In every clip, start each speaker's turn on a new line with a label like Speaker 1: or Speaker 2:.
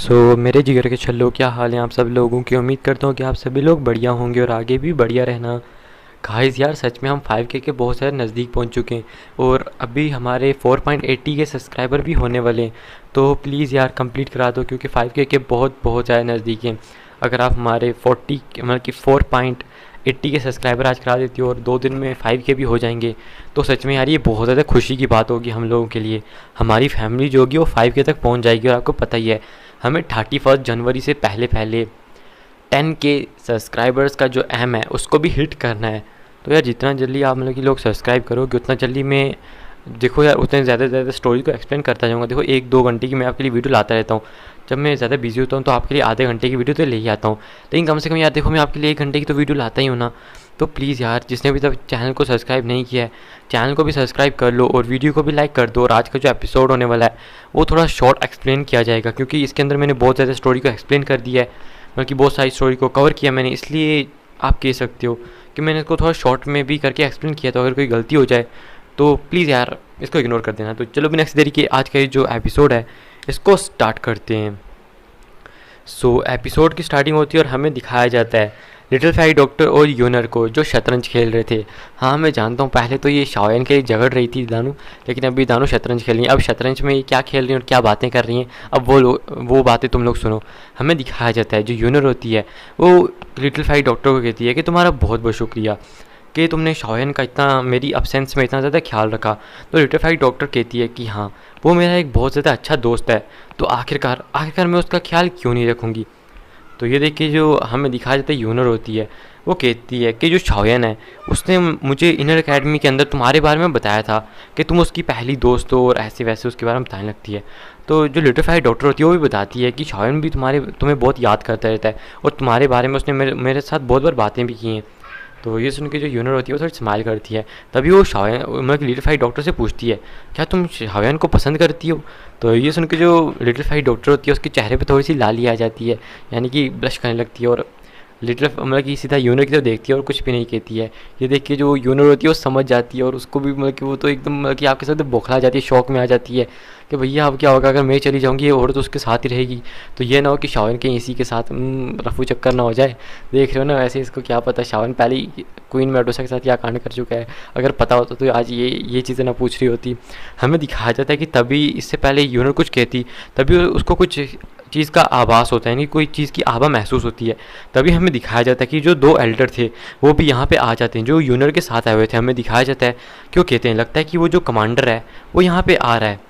Speaker 1: मेरे जिगर के छल्लों, क्या हाल है आप सब लोगों की। उम्मीद करता हूँ कि आप सभी लोग बढ़िया होंगे और आगे भी बढ़िया रहना। गाइस यार, सच में हम 5K के बहुत ज़्यादा नज़दीक पहुँच चुके हैं और अभी हमारे 4.80 के सब्सक्राइबर भी होने वाले हैं। तो प्लीज़ यार कंप्लीट करा दो, क्योंकि 5K के बहुत बहुत ज़्यादा नज़दीक हैं। अगर आप हमारे 40 मतलब कि 4.80 के सब्सक्राइबर आज करा देती हो और 2 दिन में 5K भी हो जाएंगे, तो सच में यार ये बहुत ज़्यादा खुशी की बात होगी हम लोगों के लिए। हमारी फैमिली जो होगी वो 5K तक पहुँच जाएगी और आपको पता ही है, हमें 31 जनवरी से पहले पहले 10K सब्सक्राइबर्स का जो एम है उसको भी हिट करना है। तो यार जितना जल्दी आप मतलब कि लोग सब्सक्राइब करोगे उतना जल्दी मैं, देखो यार, उतने ज़्यादा से ज़्यादा स्टोरी को एक्सप्लेन करता जाऊँगा। देखो 1-2 घंटे की मैं आपके लिए वीडियो लाता रहता हूँ। जब मैं ज़्यादा बिजी होता हूँ तो आपके लिए आधे घंटे की वीडियो तो ले ही आता हूँ, लेकिन कम से कम यार देखो, मैं आपके लिए 1 घंटे की तो वीडियो लाता ही हूँ ना। तो प्लीज़ यार, जिसने अभी तक चैनल को सब्सक्राइब नहीं किया है, चैनल को भी सब्सक्राइब कर लो और वीडियो को भी लाइक कर दो। और आज का जो एपिसोड होने वाला है वो थोड़ा शॉर्ट एक्सप्लेन किया जाएगा, क्योंकि इसके अंदर मैंने बहुत ज़्यादा स्टोरी को एक्सप्लेन कर दिया है, बल्कि बहुत सारी स्टोरी को कवर किया मैंने। इसलिए आप कह सकते हो कि मैंने इसको थोड़ा शॉर्ट में भी करके एक्सप्लेन किया। तो अगर कोई गलती हो जाए तो प्लीज़ यार इसको इग्नोर कर देना। तो चलो बिना किसी देरी के आज का ये जो एपिसोड है इसको स्टार्ट करते हैं। एपिसोड की स्टार्टिंग होती है और हमें दिखाया जाता है लिटिल फाई डॉक्टर और यूनर को जो शतरंज खेल रहे थे। हाँ, मैं जानता हूँ पहले तो ये शाओयन के लिए झगड़ रही थी दानू, लेकिन अभी दानू शतरंज खेल रही हैं। अब शतरंज में ये क्या खेल रही हैं और क्या बातें कर रही हैं, अब वो बातें तुम लोग सुनो। हमें दिखाया जाता है जो यूनर होती है वो लिटिल फाई डॉक्टर को कहती है कि तुम्हारा बहुत बहुत शुक्रिया कि तुमने शाओयन का इतना मेरी अब्सेंस में इतना ज़्यादा ख्याल रखा। तो लिटिल फाई डॉक्टर कहती है कि हाँ, वो मेरा एक बहुत ज़्यादा अच्छा दोस्त है, तो आखिरकार मैं उसका ख्याल क्यों नहीं रखूँगी। तो ये देखिए, जो हमें दिखाया जाता है यूनर होती है वो कहती है कि जो शाओयन है उसने मुझे इनर एकेडमी के अंदर तुम्हारे बारे में बताया था कि तुम उसकी पहली दोस्त हो और ऐसे वैसे उसके बारे में बताने लगती है। तो जो लिटिल फाई डॉक्टर होती है वो भी बताती है कि शाओयन भी तुम्हें बहुत याद करता रहता है और तुम्हारे बारे में उसने मेरे साथ बहुत बार बातें भी की हैं। तो ये सुन के जो यूनर होती है वो थोड़ी स्माइल करती है। तभी वो शाओयन मतलब लिटिल फाई डॉक्टर से पूछती है, क्या तुम शाओयन को पसंद करती हो। तो ये सुन के जो लिटिल फाई डॉक्टर होती है उसके चेहरे पे थोड़ी सी लाली आ जाती है, यानी कि ब्लश करने लगती है और लिटिल मतलब कि सीधा यूनर की तरफ देखती है और कुछ भी नहीं कहती है। ये देख के जो यूनर होती है वो समझ जाती है और उसको भी मतलब कि वो तो एकदम मतलब कि आपके साथ बौखला जाती है, शौक में आ जाती है कि भैया अब क्या होगा अगर मैं चली जाऊँगी, ये औरत उसके साथ ही रहेगी। तो ये ना हो कि शाओन के इसी के साथ रफू चक्कर ना हो जाए। देख रहे हो ना, वैसे इसको क्या पता शाओन पहले ही क्वीन मेडोसा के साथ क्या कांड कर चुका है। अगर पता होता तो आज ये चीज़ें ना पूछ रही होती। हमें दिखाया जाता है कि तभी इससे पहले यूनर कुछ कहती, तभी उसको कुछ चीज़ का आभास होता है, यानी कोई चीज़ की आभा महसूस होती है। तभी हमें दिखाया जाता है कि जो 2 एल्डर थे वो भी यहाँ पे आ जाते हैं, जो यूनर के साथ आए हुए थे। हमें दिखाया जाता है क्यों कहते हैं, लगता है कि वो जो कमांडर है वो यहाँ पे आ रहा है।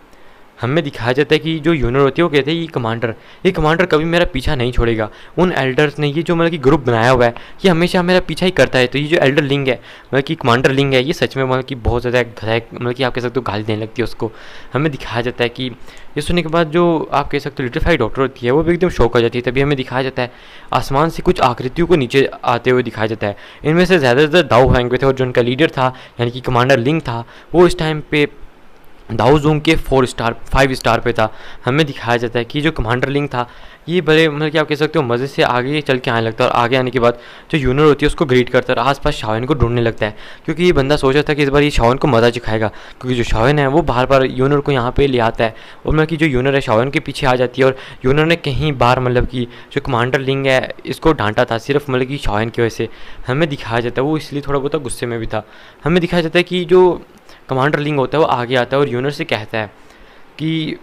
Speaker 1: हमें दिखाया जाता है कि जो यूनर होती है वो कहते हैं ये कमांडर कभी मेरा पीछा नहीं छोड़ेगा। उन एल्डर्स ने ये जो मतलब कि ग्रुप बनाया हुआ है ये हमेशा मेरा पीछा ही करता है। तो ये जो एल्डर लिंग है मतलब कि कमांडर लिंग है, ये सच में मतलब कि बहुत ज़्यादा मतलब कि आप कह सकते हो गाली देने लगती है उसको। हमें दिखाया जाता है कि ये सुनने के बाद जो आप कह सकते हो लिटिल फाई डॉक्टर होती है वो भी एकदम शौक हो जाती है। तभी हमें दिखाया जाता है आसमान से कुछ आकृतियों को नीचे आते हुए दिखाया जाता है। इनमें से ज़्यादातर दाऊ फेंक हुए थे और जो उनका लीडर था यानी कि कमांडर लिंग था वो इस टाइम पे दाऊ जोंग के 5 स्टार पे था। हमें दिखाया जाता है कि जो कमांडर लिंग था ये बड़े मतलब कि आप कह सकते हो मज़े से आगे चल के आने लगता है और आगे आने के बाद जो यूनर होती है उसको ग्रीट करता है और आसपास शाओन को ढूंढने लगता है, क्योंकि ये बंदा सोचा था कि इस बार ये शाओन को मज़ा चखाएगा, क्योंकि जो शाओन है वो बार बार यूनर को यहाँ पे ले आता है और मतलब कि जो यूनर है शाओन के पीछे आ जाती है। और यूनर ने कहीं बार मतलब कि जो कमांडर लिंग है इसको डांटा था सिर्फ मतलब कि शाओन की वजह से। हमें दिखाया जाता है वो इसलिए थोड़ा बहुत गुस्से में भी था। हमें दिखाया जाता है कि जो कमांडर लिंग होता है वो आगे आता है और यूनर से कहता है कि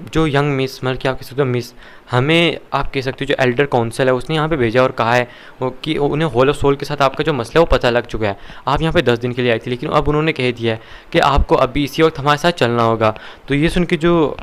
Speaker 1: जो यंग मिस मतलब कि आप कह सकते हो मिस, हमें आप कह सकते हो जो एल्डर काउंसिल है उसने यहाँ पे भेजा और कहा है कि उन्हें होल ऑफ सोल के साथ आपका जो मसला है वो पता लग चुका है। आप यहाँ पे 10 दिन के लिए आई थी, लेकिन अब उन्होंने कह दिया है कि आपको अभी इसी वक्त हमारे साथ चलना होगा। तो ये सुन के जो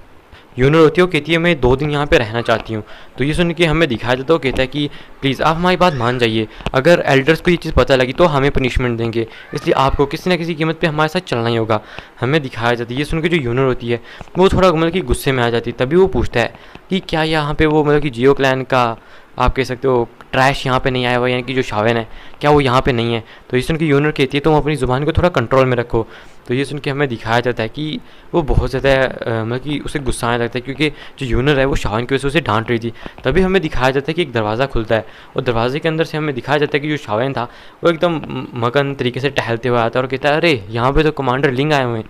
Speaker 1: यूनर होती है वो कहती है मैं 2 दिन यहाँ पे रहना चाहती हूँ। तो ये सुन के हमें दिखाया जाता है वो कहता है कि प्लीज़ आप हमारी बात मान जाइए, अगर एल्डर्स को ये चीज़ पता लगी तो हमें पनिशमेंट देंगे, इसलिए आपको किसी न किसी कीमत पे हमारे साथ चलना ही होगा। हमें दिखाया जाता है ये सुन के जो यूनर होती है वो थोड़ा मतलब कि गुस्से में आ जाती है। तभी वो पूछता है कि क्या यहाँ पे वो मतलब कि जियो क्लैन का आप कह सकते हो ट्रैश यहाँ पे नहीं आया हुआ, यानी कि जो शाओन है क्या वो यहाँ पे नहीं है। तो ये सुन के यूनर कहती है तुम अपनी ज़ुबान को थोड़ा कंट्रोल में रखो। तो ये सुन के हमें दिखाया जाता है कि वो बहुत ज़्यादा मतलब कि उसे गुस्सा आने लगता है, क्योंकि जो यूनर है वो शाओन की वजह से उसे डांट रही थी। तभी हमें दिखाया जाता है कि एक दरवाज़ा खुलता है और दरवाजे के अंदर से हमें दिखाया जाता है कि जो शाओन था वो एकदम मगन तरीके से टहलते हुए आता है और कहता है अरे यहाँ पे तो कमांडर लिंग आए हुए हैं।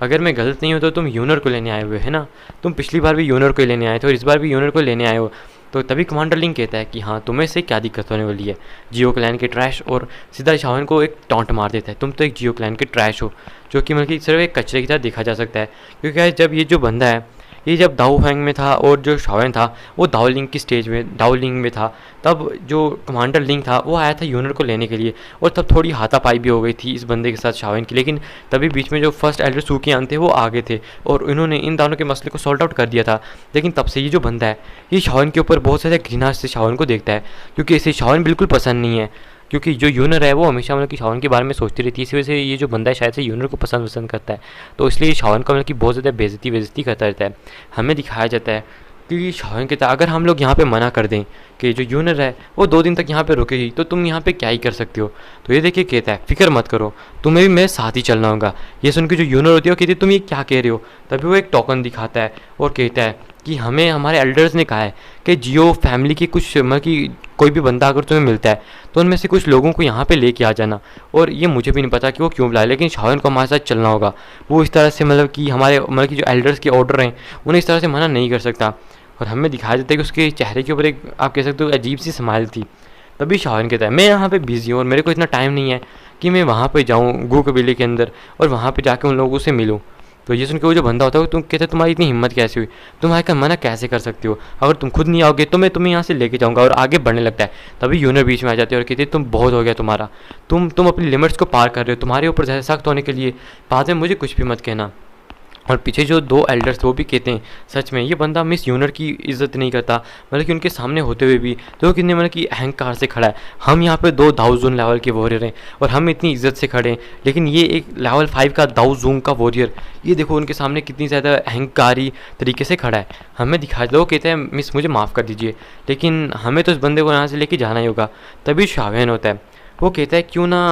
Speaker 1: अगर मैं गलत नहीं हूँ तो तुम यूनर को लेने आए हुए है ना, तुम पिछली बार भी यूनर को लेने आए थे और इस बार भी यूनर को लेने आए हो। तो तभी कमांडर लिंक कहता है कि हाँ तुम्हें से क्या दिक्कत होने वाली है, जियो क्लैन के ट्रैश, और सीधा शाओन को एक टॉन्ट मार देता है, तुम तो एक जियो क्लैन के ट्रैश हो, जो कि मतलब कि सिर्फ एक कचरे की तरह देखा जा सकता है। क्योंकि guys, जब ये जो बंदा है ये जब दाओ फैंग में था और जो शाओन था वो दाओ लिंक की स्टेज में दाओ लिंक में था, तब जो कमांडर लिंक था वो आया था यूनर को लेने के लिए, और तब थोड़ी हाथापाई भी हो गई थी इस बंदे के साथ शाओन की। लेकिन तभी बीच में जो फर्स्ट एल्डर सूकियान थे वो आगे थे और इन्होंने इन दोनों के मसले को सॉल्ट आउट कर दिया था। लेकिन तब से ये जो बंदा है ये शाओन के ऊपर बहुत ज़्यादा घृणा से शाओन को देखता है, क्योंकि इसे शाओन बिल्कुल पसंद नहीं है। क्योंकि जो यूनर है वो हमेशा मतलब कि शाओन के बारे में सोचती रहती है, इसी वजह से ये जो बंदा है शायद से यूनर को पसंद करता है, तो इसलिए शाओन का मतलब कि बहुत ज़्यादा बेइज्जती करता रहता है। हमें दिखाया जाता है कि शाओन कहता है अगर हम लोग यहाँ पे मना कर दें कि जो यूनर है वो 2 दिन तक यहाँ पे रुकेगी तो तुम यहाँ पे क्या ही कर सकते हो। तो ये देखिए कहता है फिक्र मत करो, तुम्हें भी मेरे साथ ही चलना होगा। ये सुन के जो यूनर होती है वो कहती है तुम ये क्या कह रहे हो। तभी वो एक टोकन दिखाता है और कहता है कि हमें हमारे एल्डर्स ने कहा है कि जियो फैमिली की कुछ मतलब कि कोई भी बंदा अगर तुम्हें मिलता है तो उनमें से कुछ लोगों को यहाँ पे लेके आ जाना। और ये मुझे भी नहीं पता कि वो क्यों बुलाए, लेकिन शाओन को हमारे साथ चलना होगा। वो इस तरह से मतलब कि हमारे मतलब कि जो एल्डर्स के ऑर्डर हैं उन्हें इस तरह से मना नहीं कर सकता। और हमें दिखाया जाता है कि उसके चेहरे के ऊपर एक आप कह सकते हो अजीब सी स्माइल थी। तभी शाओन कहता है मैं यहाँ पे बिज़ी हूँ और मेरे को इतना टाइम नहीं है कि मैं वहाँ पे जाऊँ गू कबीले के अंदर और वहाँ पे जाके उन लोगों से मिलूँ। तो ये सुन के वो जो बंदा होता है तुम कहते तुम्हारी इतनी हिम्मत कैसे हुई, तुम आकर मना कैसे कर सकती हो, अगर तुम खुद नहीं आओगे तो मैं तुम्हें यहाँ से लेके जाऊँगा, और आगे बढ़ने लगता है। तभी यूनर बीच में आ जाती है और कहती है तुम बहुत हो गया तुम्हारा, तुम अपनी लिमिट्स को पार कर रहे हो, तुम्हारे ऊपर ज़्यादा सख्त होने के लिए बाद में मुझे कुछ भी मत कहना। और पीछे जो 2 एल्डर्स वो भी कहते हैं सच में ये बंदा मिस यूनर की इज़्ज़त नहीं करता, मतलब कि उनके सामने होते हुए भी तो कितने मतलब कि अहंकार से खड़ा है। हम यहाँ पे 2 दाऊजून लेवल के वॉरियर हैं और हम इतनी इज्जत से खड़े हैं, लेकिन ये एक लेवल 5 का दाऊजून का वॉरियर, ये देखो उनके सामने कितनी ज़्यादा अहंकारी तरीके से खड़ा है। हमें दिखा दो, कहते हैं मिस मुझे माफ़ कर दीजिए, लेकिन हमें तो इस बंदे को यहाँ से लेके जाना ही होगा। तभी शावेन होता है, वो कहता है क्यों ना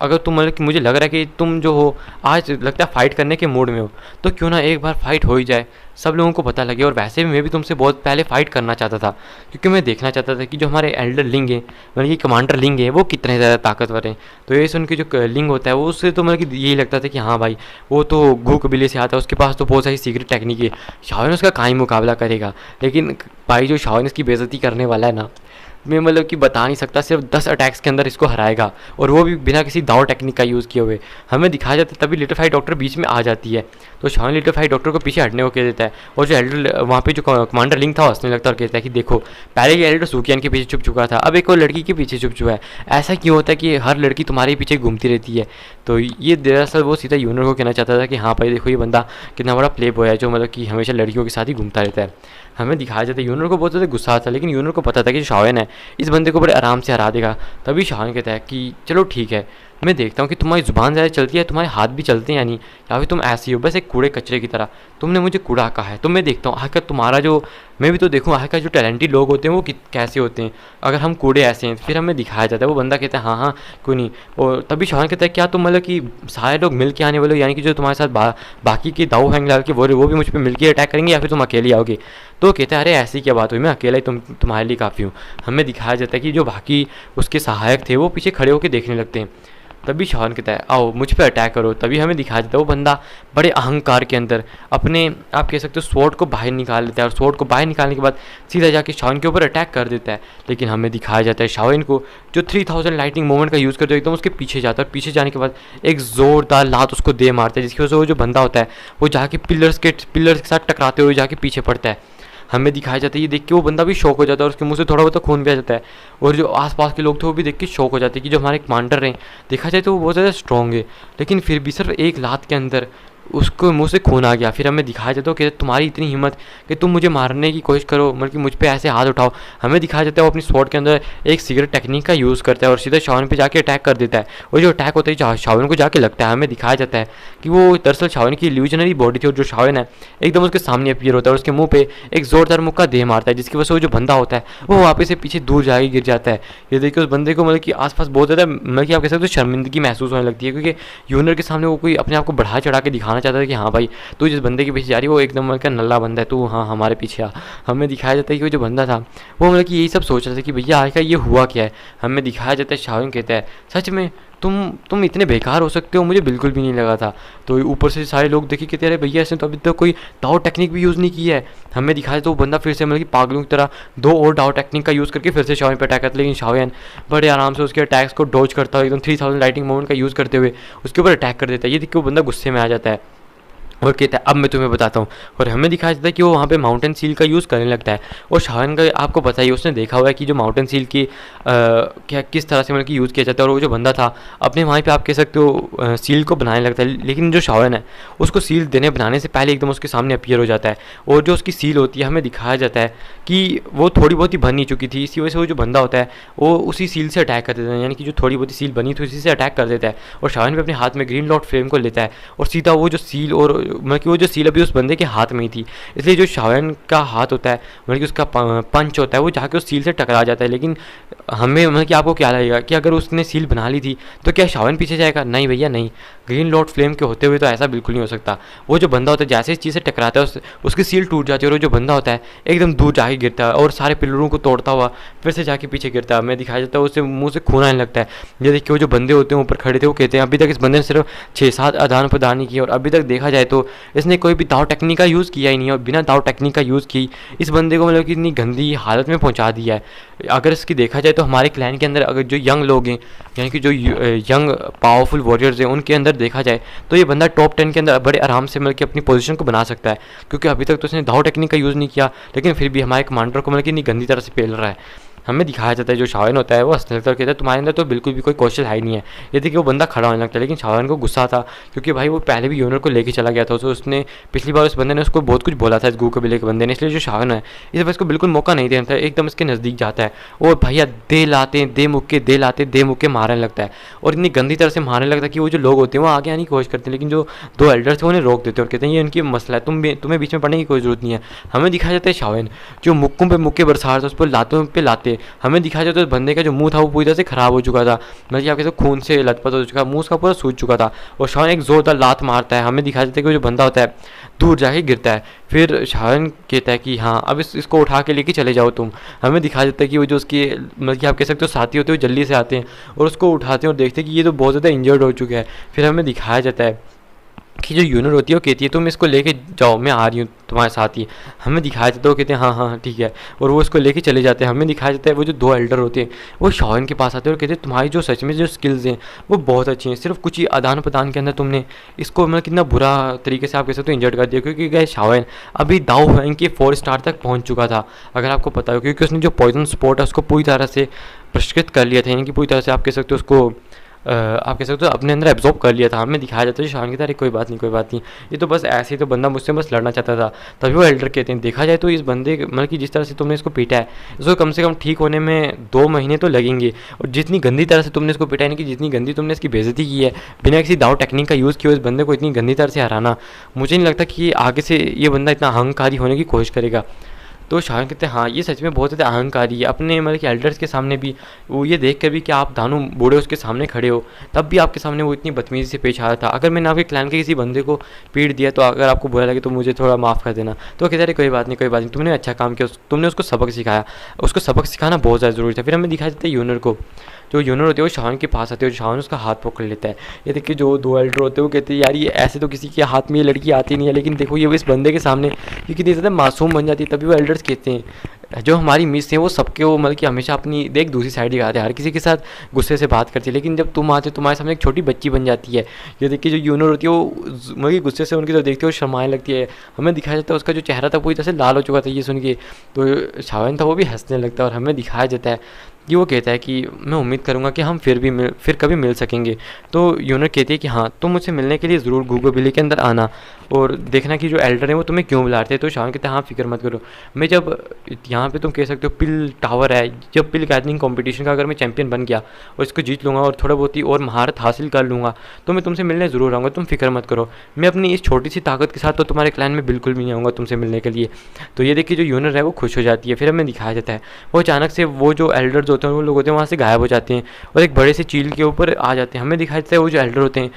Speaker 1: अगर तुम मतलब कि मुझे लग रहा है कि तुम जो हो आज लगता है फ़ाइट करने के मूड में हो, तो क्यों ना एक बार फ़ाइट हो ही जाए, सब लोगों को पता लगे। और वैसे भी मैं भी तुमसे बहुत पहले फ़ाइट करना चाहता था, क्योंकि मैं देखना चाहता था कि जो हमारे एल्डर लिंग हैं मतलब कि कमांडर लिंग है वो कितने ज़्यादा ताकतवर हैं। तो ये सुन के जो लिंग होता है वो उससे तो मतलब कि यही लगता था कि हाँ भाई वो तो गू कबीले से आता है, उसके पास तो बहुत सारी सीक्रेट टेक्निक है, शाओन उसका कहीं मुकाबला करेगा। लेकिन भाई जो शाओन इसकी बेइज्जती करने वाला है ना, मैं मतलब कि बता नहीं सकता, सिर्फ 10 अटैक्स के अंदर इसको हराएगा, और वो भी बिना किसी दाव टेक्निक का यूज़ किए हुए। हमें दिखाया जाता है तभी लिटिल फाई डॉक्टर बीच में आ जाती है, तो शाओन लिटिल फाई डॉक्टर को पीछे हटने को कह देता है। और जो एल्डर वहाँ पे जो कमांडर लिंक था हंसने लगता है और कहता है कि देखो पहले ये एल्डर सूकियान के पीछे छुप चुका था, अब एक और लड़की के पीछे छुप चुका है, ऐसा क्यों होता है कि हर लड़की तुम्हारे पीछे घूमती रहती है। तो ये दरअसल वो सीधा यूनर को कहना चाहता था कि हाँ भाई देखो ये बंदा कितना बड़ा प्ले बॉय है जो मतलब कि हमेशा लड़कियों के साथ ही घूमता रहता है। हमें दिखाया जाता है यूनर को बहुत ज़्यादा गुस्सा आता है, लेकिन यूनर को पता था कि शाओन है इस बंदे को बड़े आराम से हरा देगा। तभी शाओन कहता है कि चलो ठीक है, मैं देखता हूँ कि तुम्हारी ज़ुबान ज़्यादा चलती है, तुम्हारे हाथ भी चलते हैं या नहीं, या फिर तुम ऐसी हो बस एक कूड़े कचरे की तरह। तुमने मुझे कूड़ा कहा है तो मैं देखता हूँ आखिर तुम्हारा जो मैं भी तो देखूँ आखिर जो टैलेंटेड लोग होते हैं वो कैसे होते हैं, अगर हम कूड़े ऐसे हैं। फिर हमें दिखाया जाता है वो बंदा कहता है हाँ हाँ कोई नहीं। और तभी शाओन कहता है क्या तुम मतलब कि सारे लोग मिल के आने वाले हो, यानी कि जो तुम्हारे साथ बाकी के दाऊ हैंग लगा के वो भी मुझ पर मिल के अटैक करेंगे, या फिर तुम अकेले आओगे। तो कहता है अरे ऐसी क्या बात हुई, मैं अकेला ही तुम्हारे लिए काफ़ी हूँ। हमें दिखाया जाता है कि जो बाकी उसके सहायक थे वो पीछे खड़े होकर देखने लगते हैं। तभी शाओन कहता है आओ मुझ पे अटैक करो। तभी हमें दिखाया जाता है वो बंदा बड़े अहंकार के अंदर अपने आप कह सकते हो स्वॉर्ड को बाहर निकाल लेता है, और स्वॉर्ड को बाहर निकालने के बाद सीधा जाके शाओन के ऊपर अटैक कर देता है। लेकिन हमें दिखाया जाता है शाओन को जो 3000 लाइटिंग मूवमेंट का यूज़ करते हो एकदम उसके पीछे जाता है, और पीछे जाने के बाद एक ज़ोरदार लात उसको दे मारता है, जिसकी वजह से वो जो बंदा होता है वो जाके पिलर्स के साथ टकराते हुए जाके पीछे पड़ता है। हमें दिखाया जाता है ये देख के वो बंदा भी शौक हो जाता है और उसके मुंह से थोड़ा बहुत खून भी आ जाता है। और जो आसपास के लोग थे वो भी देख के शौक हो जाते हैं कि जो हमारे कमांडर हैं देखा जाए तो वो बहुत ज़्यादा स्ट्रॉन्ग है, लेकिन फिर भी सिर्फ एक लात के अंदर उसको मुंह से खून आ गया। फिर हमें दिखाया जाता है कि तुम्हारी इतनी हिम्मत कि तुम मुझे मारने की कोशिश करो, मतलब कि मुझ पे ऐसे हाथ उठाओ। हमें दिखाया जाता है वो अपनी स्वॉर्ड के अंदर एक सीक्रेट टेक्निक का यूज़ करता है और सीधा शाओन पे जाके अटैक कर देता है। और जो अटैक होता है शाओन को जाके लगता है, हमें दिखाया जाता है कि वो दरअसल शाओन की इल्यूजनरी बॉडी थी, और जो शाओन है एकदम उसके सामने अपीयर होता है और उसके मुँह पे एक ज़ोरदार मुक्का दे मारता है, जिसकी वजह से वो जो बंदा होता है वो वापस से पीछे दूर जाके गिर जाता है। ये देखिए उस बंदे को मतलब कि आसपास बहुत ज़्यादा मतलब कि आप कह सकते हो शर्मिंदगी महसूस होने लगती है, क्योंकि यूनर के सामने वो कोई अपने आप को बढ़ा चढ़ा के दिखाना चाहता है कि हाँ भाई तू जिस बंदे के पीछे जा रही है वो एकदम मतलब नल्ला बंदा है, तू हाँ हमारे पीछे आ। हमें दिखाया जाता है कि वो जो बंदा था वो मतलब कि यही सब सोच रहा था कि भैया आज का ये हुआ क्या है। हमें दिखाया जाता है शाओन कहता है सच में तुम इतने बेकार हो सकते हो, मुझे बिल्कुल भी नहीं लगा था। तो ऊपर से सारे लोग देखे कहते अरे भैया इसने तो अभी तक कोई दाव टेक्निक भी यूज़ नहीं की है। हमें दिखाया तो वो बंदा फिर से मतलब कि पागलों की तरह 2 और दाव टेक्निक का यूज़ करके फिर से शाओयन पे अटैक करता, लेकिन शाओयन बड़े आराम से उसके अटैक्स को डॉज करता हुआ एकदम 3000 लाइटिंग मोमेंट का यूज़ करते हुए उसके ऊपर अटैक कर देता है। ये देख के वो बंदा गुस्से में आ जाता है और कहता है अब मैं तुम्हें बताता हूँ। और हमें दिखाया जाता है कि वो वहाँ पे माउंटेन सील का यूज़ करने लगता है। और शाहन का आपको पता ही, उसने देखा हुआ है कि जो माउंटेन सील की क्या किस तरह से मतलब कि यूज़ किया जाता है। और वो जो बंदा था अपने वहाँ पे आप कह सकते हो सील को बनाने लगता है, लेकिन जो शाहन है उसको सील बनाने से पहले एकदम उसके सामने अपीयर हो जाता है। और जो उसकी सील होती है हमें दिखाया जाता है कि वो थोड़ी बहुत ही बन ही चुकी थी, इसी वजह से वो जो बंदा होता है वो उसी सील से अटैक कर देता है, यानी कि जो थोड़ी बहुत ही सील बनी थी उसी से अटैक कर देता है। और शाहन भी अपने हाथ में ग्रीन लॉर्ड फ्लेम को लेता है और सीधा वो जो सील, और मतलब कि वो जो सील अभी उस बंदे के हाथ में ही थी, इसलिए जो शाओयन का हाथ होता है मतलब कि उसका पंच होता है वो जाके उस सील से टकरा जाता है। लेकिन हमें मतलब कि आपको क्या लगेगा कि अगर उसने सील बना ली थी तो क्या शाओयन पीछे जाएगा? नहीं भैया नहीं, ग्रीन लॉर्ड फ्लेम के होते हुए तो ऐसा बिल्कुल नहीं हो सकता। वो जो बंदा होता है जैसे इस चीज़ से टकराता है उसकी सील टूट जाती है और वो जो बंदा होता है एकदम दूर जाके गिरता है और सारे पिलरों को तोड़ता हुआ फिर से जाके पीछे गिरता है। हमें दिखाया जाता है उससे मुँह से खून आने लगता है। ये देखिए वो जो बंदे होते हैं ऊपर खड़े थे वो कहते हैं अभी तक इस बंदे ने सिर्फ 6-7 आदान प्रदान ही किए और अभी तक देखा जाए तो इसने कोई भी दाव टेक्निक का यूज़ किया ही नहीं है। और बिना दाव टेक्निक का यूज़ की इस बंदे को मतलब कि इतनी गंदी हालत में पहुंचा दिया है। अगर इसकी देखा जाए तो हमारे क्लैन के अंदर अगर जो यंग लोग हैं यानी कि जो यंग पावरफुल वॉरियर्स हैं उनके अंदर देखा जाए तो ये बंदा टॉप 10 के अंदर बड़े आराम से मतलब कि अपनी पोजीशन को बना सकता है, क्योंकि अभी तक तो उसने दाव टेक्निक का यूज़ नहीं किया, लेकिन फिर भी हमारे कमांडर को मतलब कि इतनी गंदी तरह से पेल रहा है। हमें दिखाया जाता है जो शाओयन होता है वो हंसने लगता है, कहता है तुम्हारे अंदर तो बिल्कुल भी कोई कौशल है ही नहीं है। ये देखिए वो बंदा खड़ा होने लगता है, लेकिन शाओयन को गुस्सा था क्योंकि भाई वो पहले भी यूनर को लेके चला गया था। उसने पिछली बार उस बंदे ने उसको बहुत कुछ बोला था इस गू कबीले के बंदे ने, इसलिए जो शाओयन है इस बार इसको बिल्कुल मौका नहीं देना था, एकदम इसके नज़दीक जाता है और भैया दे मुक्के मारने लगता है। और इतनी गंदी तरह से मारने लगता है कि वो जो लोग होते हैं वो आगे आने की कोशिश करते हैं, लेकिन जो 2 एल्डर्स थे उन्हें रोक देते हैं और कहते हैं ये इनकी मसला है, तुम्हें बीच में पड़ने की कोई जरूरत नहीं है। हमें दिखाया जाता है शाओयन जो मुक्कों पे मुक्के बरसा रहा था उस पर लातों पे लाते। हमें दिखाया तो बंदे का जो मुंह था वो पूरी तरह से खराब हो चुका था, मतलब कि आप कहते खून से लथपथ हो चुका, मुंह उसका पूरा सूज चुका था। और शाओयन एक जोरदार लात मारता है। हमें दिखाया जाता है कि जो बंदा होता है दूर जाके गिरता है। फिर शाओयन कहता है कि हाँ अब इसको उठा के लेके चले जाओ तुम। हमें दिखाया जाता है कि वो जो उसकी मतलब कि आप कह सकते हो साथी होते हैं वो जल्दी से आते हैं और उसको उठाते हैं और देखते हैं कि ये तो बहुत ज़्यादा इंजर्ड हो चुका है। फिर हमें दिखाया जाता है कि जो यूनर होती है वो कहती है तुम इसको लेके जाओ, मैं आ रही हूँ तुम्हारे साथ ही। हमें दिखाया जाता है वो कहते हैं हाँ हाँ ठीक है, और वो इसको लेके चले जाते हैं। हमें दिखाया जाता है वो जो 2 एल्डर होते हैं वो शाओयन के पास आते हैं और कहते हैं तुम्हारी जो सच में जो स्किल्स हैं वो बहुत अच्छी हैं, सिर्फ कुछ ही आदान प्रदान के अंदर तुमने इसको मतलब कितना बुरा तरीके से आप कह सकते हो इंजर्ड कर दिया। क्योंकि गए शाओयन अभी दाव रैंक के 4 स्टार तक पहुँच चुका था, अगर आपको पता हो, क्योंकि उसने जो पॉइजन स्पॉट है उसको पूरी तरह से परिष्कृत कर लिया था, यानी कि पूरी तरह से आप कह सकते हो उसको आप कह सकते हो अपने अंदर एब्जॉर्ब कर लिया था। हमें दिखाया जाता है शान की तरह कोई बात नहीं, ये तो बस ऐसे ही तो बंदा मुझसे बस लड़ना चाहता था। तभी वो एल्डर कहते हैं देखा जाए तो इस बंदे मतलब कि जिस तरह से तुमने इसको पीटा है इसको कम से कम ठीक होने में 2 महीने तो लगेंगे, और जितनी गंदी तरह से तुमने इसको पीटा यानी कि जितनी गंदी तुमने इसकी बेइज्जती की है बिना किसी दाव टेक्निक का यूज़ किए इस बंदे को इतनी गंदी तरह से हराना, मुझे नहीं लगता कि आगे से ये बंदा इतना अहंकारी होने की कोशिश करेगा। तो शाओयन कहते हैं हाँ ये सच में बहुत ज़्यादा अहंकारी है, अपने मतलब कि एल्डर्स के सामने भी वो ये देख कर भी कि आप दानू बूढ़े उसके सामने खड़े हो तब भी आपके सामने वो इतनी बदतमीजी से पेश आया था। अगर मैंने आपके क्लैन के किसी बंदे को पीट दिया तो अगर आपको बुरा लगे तो मुझे थोड़ा माफ़ कर देना। तो कहते अरे कोई बात नहीं, तुमने अच्छा काम किया, तुमने उसको सबक सिखाया, उसको सबक सिखाना बहुत ज़्यादा ज़रूरी था। फिर हमें दिखाया जाता है यूनर को, जो यूनर होते हैं वो शाओयन के पास आते हैं और शाओयन उसका हाथ पकड़ लेता है। ये देखिए जो 2 एल्डर होते हैं वो कहते हैं यार ये ऐसे तो किसी के हाथ में ये लड़की आती नहीं है, लेकिन देखो ये इस बंदे के सामने ये कितनी ज़्यादा मासूम बन जाती है। तभी वो एल्डर्स कहते हैं जो हमारी मिस है वो सबके वो मतलब कि हमेशा अपनी देख दूसरी साइड दिखाते हैं, हर किसी के साथ गुस्से से बात करती है, लेकिन जब तुम आते हो तुम्हारे सामने एक छोटी बच्ची बन जाती है। ये देखिए जो यूनर होती है वो मतलब कि गुस्से से उनकी तो देखते हो शर्माने लगती है। हमें दिखाया जाता है उसका जो चेहरा था पूरी तरह से लाल हो चुका था ये सुन के, तो शाओयन था वो भी हंसने लगता है। और हमें दिखाया जाता है कि वो कहता है कि मैं उम्मीद करूँगा कि हम फिर कभी मिल सकेंगे। तो यूनर कहती है कि हाँ तुम मुझसे मिलने के लिए ज़रूर गूगल बिली के अंदर आना और देखना कि जो एल्डर हैं वो तुम्हें क्यों बुलाते हैं। तो शाओयन कहते हैं हाँ फिक्र मत करो, मैं जब यहाँ पे तुम कह सकते हो पिल टावर है, जब पिल गैदरिंग कॉम्पिटिशन का अगर मैं चैंपियन बन गया और इसको जीत लूँगा और थोड़ा बहुत ही और महारत हासिल कर लूँगा तो मैं तुमसे मिलने ज़रूर आऊँगा, तुम फिक्र मत करो। मैं अपनी इस छोटी सी ताकत के साथ तो तुम्हारे क्लैन में बिल्कुल भी नहीं आऊँगा तुमसे मिलने के लिए। तो ये देखिए जो यूनर है वो खुश हो जाती है। फिर हमें दिखाया जाता है वो अचानक से वो जो एल्डर्स होते हैं वो लोग होते हैं वहाँ से गायब हो जाते हैं और एक बड़े से चील के ऊपर आ जाते हैं। हमें दिखाया जाता है वो जो एल्डर होते हैं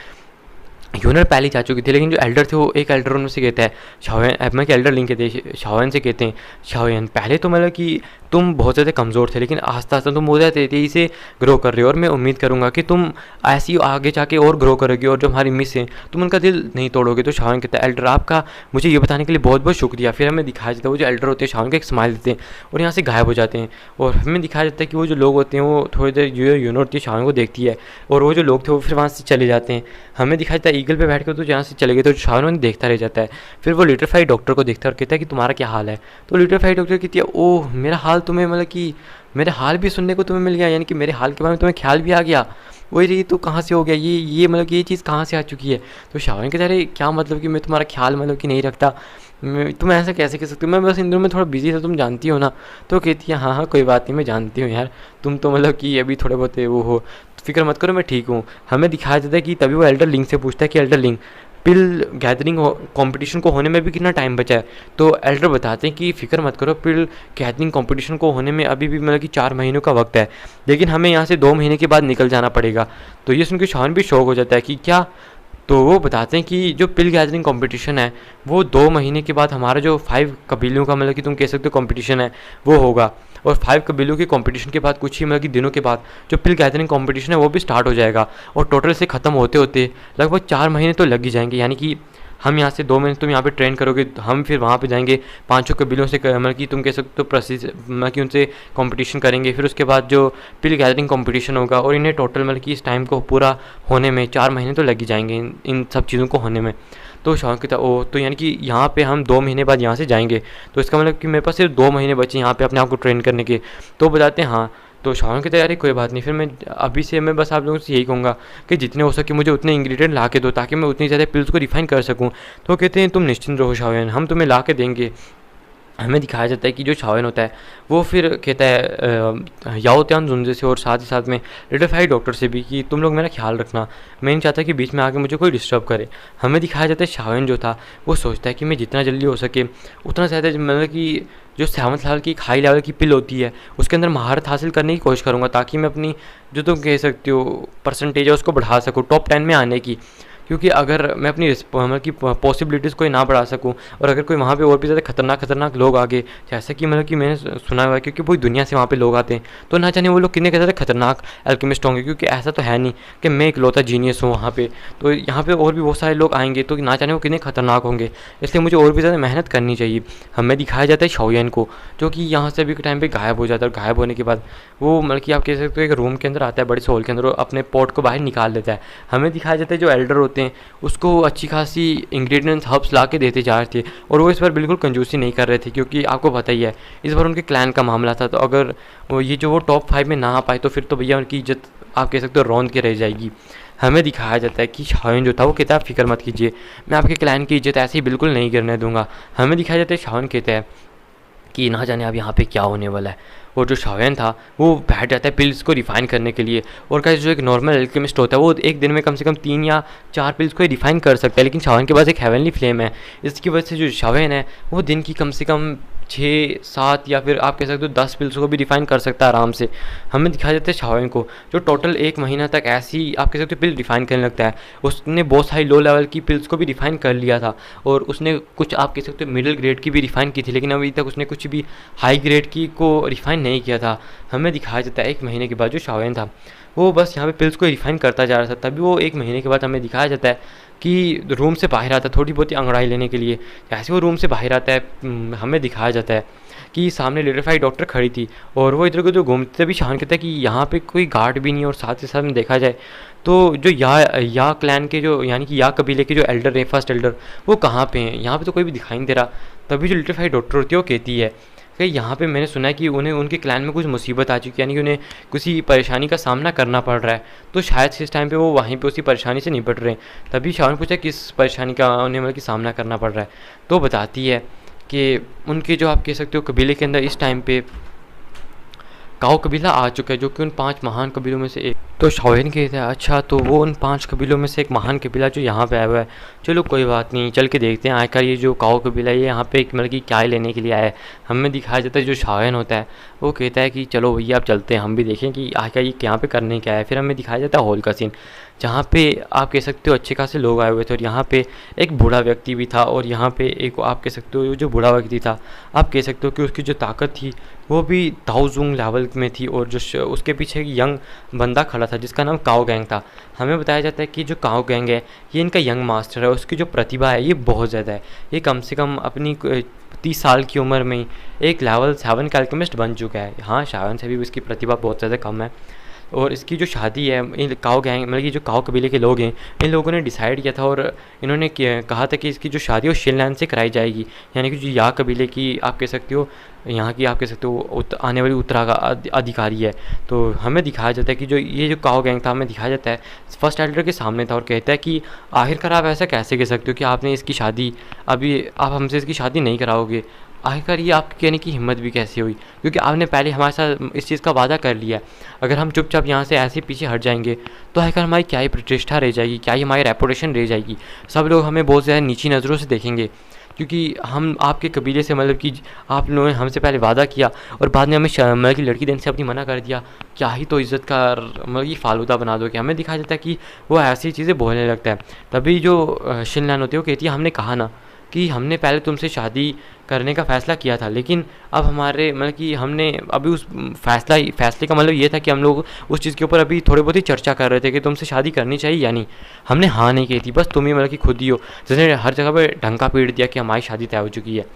Speaker 1: यूनर पहले जा चुकी थी, लेकिन जो एल्डर थे वो एक एल्डर उनमें से कहता है शाओयन, एपमा के एल्डर लिंक कहते हैं शाओयन से, कहते हैं शाओयन पहले तो मतलब कि तुम बहुत ज़्यादा कमज़ोर थे, लेकिन आस्ता आस्ता तुम बहुत ज़्यादा तेज़ी से ग्रो कर रहे हो, और मैं उम्मीद करूँगा कि तुम ऐसी आगे जाके और ग्रो करोगे, और जो हमारी मिस हैं तुम उनका दिल नहीं तोड़ोगे। तो शाओयन कहता है एल्डर आपका मुझे ये बताने के लिए बहुत बहुत शुक्रिया। फिर हमें दिखाया जाता है वो जो एल्डर होते हैं शाओयन का एक स्माइल देते हैं और यहाँ से गायब हो जाते हैं, और हमें दिखाया जाता है कि वो जो लोग होते हैं वो थोड़ी देर जो यूनर होती है शाओयन को देखती है, और वो जो लोग थे वो फिर वहाँ से चले जाते हैं। हमें दिखाया जाता है ईगल पे बैठ कर तो जहाँ से चले गए तो शाओयन उन्हें देखता रह जाता है। फिर वो लिटरफाई डॉक्टर को देखता है और कहता है कि तुम्हारा क्या हाल है। तो लिटरफाई डॉक्टर कहती है ओह मेरा हाल तुम्हें मतलब कि मेरे हाल भी सुनने को तुम्हें मिल गया, यानी कि मेरे हाल के बारे में तुम्हें ख्याल भी आ गया। वही रही तो कहाँ से हो गया ये मतलब कि ये चीज़ कहाँ से आ चुकी है। तो शाओयन कहता है अरे क्या मतलब कि मैं तुम्हारा ख्याल मतलब कि नहीं रखता, तुम ऐसा कैसे कह सकते हो, मैं बस इन दिनों में थोड़ा बिजी था तुम जानती हो ना। तो कहती है हाँ हाँ कोई बात नहीं मैं जानती हूँ यार, तुम तो मतलब कि अभी थोड़े बहुत वो हो, फिक्र मत करो मैं ठीक हूँ। हमें दिखाया जाता है कि तभी वो एल्डर लिंक से पूछता है कि एल्डर लिंक पिल गैदरिंग कंपटीशन को होने में भी कितना टाइम बचा है। तो एल्डर बताते हैं कि फ़िक्र मत करो, पिल गैदरिंग कंपटीशन को होने में अभी भी मतलब कि 4 महीनों का वक्त है, लेकिन हमें यहाँ से 2 महीने के बाद निकल जाना पड़ेगा। तो ये सुन के शाओयन भी शौक हो जाता है कि क्या। तो वो बताते हैं कि जो पिल गैदरिंग कंपटीशन है वो 2 महीने के बाद हमारा जो 5 कबीलों का मतलब कि तुम कह सकते हो कंपटीशन है वो होगा, और 5 कबीलों के कंपटीशन के बाद कुछ ही मतलब कि दिनों के बाद जो पिल गैदरिंग कंपटीशन है वो भी स्टार्ट हो जाएगा, और टोटल से ख़त्म होते होते लगभग 4 महीने तो लग ही जाएंगे। यानी कि हम यहाँ से 2 महीने तुम यहाँ पे ट्रेन करोगे, हम फिर वहाँ पे जाएंगे 5 कबीलों से मतलब कि तुम कह सकते हो प्रसिद्ध मतलब कि उनसे कंपटीशन करेंगे, फिर उसके बाद जो पिल गैदरिंग कंपटीशन होगा, और इन्हें टोटल मतलब कि इस टाइम को पूरा होने में 4 महीने तो लग ही जाएंगे इन सब चीज़ों को होने में। तो शाओन कहता ओ तो यानी कि यहाँ पे हम 2 महीने बाद यहाँ से जाएंगे, तो इसका मतलब कि मेरे पास सिर्फ 2 महीने बचे यहाँ पे अपने आप को ट्रेन करने के। तो बताते हैं हाँ। तो शाओन कहता है अरे कोई बात नहीं, फिर मैं अभी से मैं बस आप लोगों से यही कहूँगा कि जितने हो सके मुझे उतने इंग्रेडिएंट ला के दो ताकि मैं उतनी ज़्यादा पिल्स को रिफाइन कर सकूँ। तो कहते हैं तुम निश्चिंत रहो शाओन, हम तुम्हें ला के देंगे। हमें दिखाया जाता है कि जो शाओन होता है वो फिर कहता है याओ त्यान जुनजे से और साथ ही साथ में लिटरफाई डॉक्टर से भी कि तुम लोग मेरा ख्याल रखना, मैं नहीं चाहता कि बीच में आके मुझे कोई डिस्टर्ब करे। हमें दिखाया जाता है शाओन जो था वो सोचता है कि मैं जितना जल्दी हो सके उतना ज़्यादा मतलब कि जो 7 साल की एक हाई लेवल की पिल होती है उसके अंदर महारत हासिल करने की कोशिश करूँगा, ताकि मैं अपनी जो तुम कह सकते हो परसेंटेज है उसको बढ़ा सकूँ टॉप 10 में आने की। क्योंकि अगर मैं अपनी मतलब कि पॉसिबिलिटीज़ को ना बढ़ा सकूं, और अगर कोई वहाँ पे और भी ज़्यादा खतरनाक लोग आगे, जैसे कि मतलब कि मैंने सुना हुआ है क्योंकि पूरी दुनिया से वहाँ पे लोग आते हैं, तो ना जाने वो लोग कितने ज़्यादा खतरनाक एल्केमिस्ट होंगे, क्योंकि ऐसा तो है नहीं कि मैं इकलौता जीनियस हूँ वहाँ पे, तो यहाँ पे और भी बहुत सारे लोग आएंगे तो ना जाने वो कितने खतरनाक होंगे, इसलिए मुझे और भी ज़्यादा मेहनत करनी चाहिए। हमें दिखाया जाता है शाओयन को जो कि यहाँ से अभी के टाइम पर गायब हो जाता है, और गायब होने के बाद वो मतलब कि आप कह सकते हो एक रूम के अंदर आता है बड़े से हॉल के अंदर, अपने पॉट को बाहर निकाल देता है। हमें दिखाया जाता है जो एल्डर होते हैं उसको अच्छी खासी इंग्रेडिएंट्स हर्ब्स ला के देते जा रहे थे, और वो इस बार बिल्कुल कंजूसी नहीं कर रहे थे, क्योंकि आपको पता ही है इस बार उनके क्लैन का मामला था। तो अगर वो टॉप 5 में ना आ पाए तो फिर तो भैया उनकी इज्जत आप कह सकते हो रौंद के रह जाएगी। हमें दिखाया जाता है कि शाओन जो था वो कहता है फिक्र मत कीजिए, मैं आपके क्लैन की इज्जत ऐसे ही बिल्कुल नहीं गिरने दूंगा। हमें दिखाया जाता है शाओन कहता है कि ना जाने अब यहाँ पे क्या होने वाला है। और जो शाओन था वो बैठ जाता है पिल्स को रिफ़ाइन करने के लिए, और का जो एक नॉर्मल एल्केमिस्ट होता है वो एक दिन में कम से कम 3 या 4 पिल्स को रिफ़ाइन कर सकता है, लेकिन शाओन के पास एक हेवनली फ्लेम है, इसकी वजह से जो शाओन है वो दिन की कम से कम 6-7 या फिर आप कह सकते हो 10 पिल्स को भी रिफ़ाइन कर सकता है आराम से। हमें दिखाया जाता है शाओन को जो टोटल 1 महीना तक ऐसी आप कह सकते हो पिल रिफ़ाइन करने लगता है। उसने बहुत सारी लो लेवल की पिल्स को भी रिफ़ाइन कर लिया था, और उसने कुछ आप कह सकते हो मिडिल ग्रेड की भी रिफ़ाइन की थी, लेकिन अभी तक उसने कुछ भी हाई ग्रेड की को रिफ़ाइन नहीं किया था। हमें दिखाया जाता है 1 महीने के बाद जो शाओन था वो बस यहाँ पे पिल्स को रिफ़ाइन करता जा रहा था, तभी वो 1 महीने के बाद हमें दिखाया जाता है कि रूम से बाहर आता है थोड़ी बहुत ही अंगड़ाई लेने के लिए। जैसे वो रूम से बाहर आता है हमें दिखाया जाता है कि सामने लिटरफाई डॉक्टर खड़ी थी, और वो इधर उधर घूमते तभी शाओन कहता है कि यहाँ पे कोई गार्ड भी नहीं है, और साथ ही साथ में देखा जाए तो जो या क्लैन के जो यानी कि या कबीले के जो एल्डर है फर्स्ट एल्डर वो कहाँ पे हैं, यहाँ पे तो कोई भी दिखाई नहीं दे रहा। तभी जो लिटरफाई डॉक्टर होती है वो कहती है कि यहाँ पे मैंने सुना है कि उन्हें उनके क्लैन में कुछ मुसीबत आ चुकी है, यानी कि उन्हें किसी परेशानी का सामना करना पड़ रहा है, तो शायद से इस टाइम पे वो वहीं पे उसी परेशानी से निपट रहे हैं। तभी शाओन पूछा किस परेशानी का उन्हें मतलब कि सामना करना पड़ रहा है, तो बताती है कि उनके जो आप कह सकते हो कबीले के अंदर इस टाइम पे काओ कबीला आ चुका है, जो कि उन 5 महान कबीलों में से एक। तो शाओहेन कहता है अच्छा, तो वो उन 5 कबीलों में से एक महान कबीला जो यहाँ पे आया हुआ है। चलो कोई बात नहीं, चल के देखते हैं आखिर ये जो काओ कबीला है ये यहाँ पे मतलब कि क्या लेने के लिए आया है। हमें दिखाया जाता है जो शाओहेन होता है वो कहता है कि चलो भैया अब चलते हैं, हम भी देखें कि आखिर ये यहाँ पे करने क्या है। फिर हमें दिखाया जाता है हॉल का सीन, जहाँ पे आप कह सकते हो अच्छे खासे लोग आए हुए थे, और यहाँ पे एक बूढ़ा व्यक्ति भी था, और यहाँ पे एक आप कह सकते हो जो बूढ़ा व्यक्ति था आप कह सकते हो कि उसकी जो ताकत थी वो भी ताओजुंग लेवल में थी, और जो उसके पीछे एक यंग बंदा खड़ा था जिसका नाम काओ गैंग था। हमें बताया जाता है कि जो काओ गैंग है ये इनका यंग मास्टर है, उसकी जो प्रतिभा है ये बहुत ज़्यादा है। ये कम से कम अपनी 30 साल की उम्र में एक लेवल 7 का अल्केमिस्ट बन चुका है। हाँ, शायन से भी इसकी प्रतिभा बहुत ज़्यादा कम है। और इसकी जो शादी है इन काओ गैंग मतलब कि जो काओ कबीले के लोग हैं इन लोगों ने डिसाइड किया था, और इन्होंने कहा था कि इसकी जो शादी है वो शिनलैंड से कराई जाएगी, यानी कि जो या कबीले की आप कह सकते हो यहाँ की आप कह सकते हो आने वाली उत्तरा का अधिकारी है। तो हमें दिखाया जाता है कि जो ये जो काओ गैंग था हमें दिखाया जाता है फर्स्ट एल्डर के सामने था, और कहता है कि आखिरकार आप ऐसा कैसे कह सकते हो कि आपने इसकी शादी अभी आप हमसे इसकी शादी नहीं कराओगे। आखिरकार ये आपके कहने की हिम्मत भी कैसे हुई, क्योंकि आपने पहले हमारे साथ इस चीज़ का वादा कर लिया है। अगर हम चुपचाप यहाँ से ऐसे पीछे हट जाएंगे तो आखिरकार हमारी क्या ही प्रतिष्ठा रह जाएगी, क्या ही हमारी रेपुटेशन रह जाएगी। सब लोग हमें बहुत ज़्यादा नीची नज़रों से देखेंगे, क्योंकि हम आपके कबीले से मतलब कि आप लोगों ने हमसे पहले वादा किया और बाद में हमें मतलब कि लड़की देने से अपनी मना कर दिया। क्या ही तो इज़्ज़त का मतलब कि फालूदा बना दो कि हमें दिखाया जाता है कि वो ऐसी चीज़ें बोलने लगता है। तभी जो शिनलैंड होती है वो कहती है हमने कहा ना कि हमने पहले तुमसे शादी करने का फ़ैसला किया था, लेकिन अब हमारे मतलब कि हमने अभी उस फैसले का मतलब ये था कि हम लोग उस चीज़ के ऊपर अभी थोड़ी बहुत ही चर्चा कर रहे थे कि तुमसे शादी करनी चाहिए या नहीं। हमने हाँ नहीं की थी, बस तुम ही मतलब कि खुद ही हो जिसने हर जगह पे ढंका पीट दिया कि हमारी शादी तय हो चुकी है।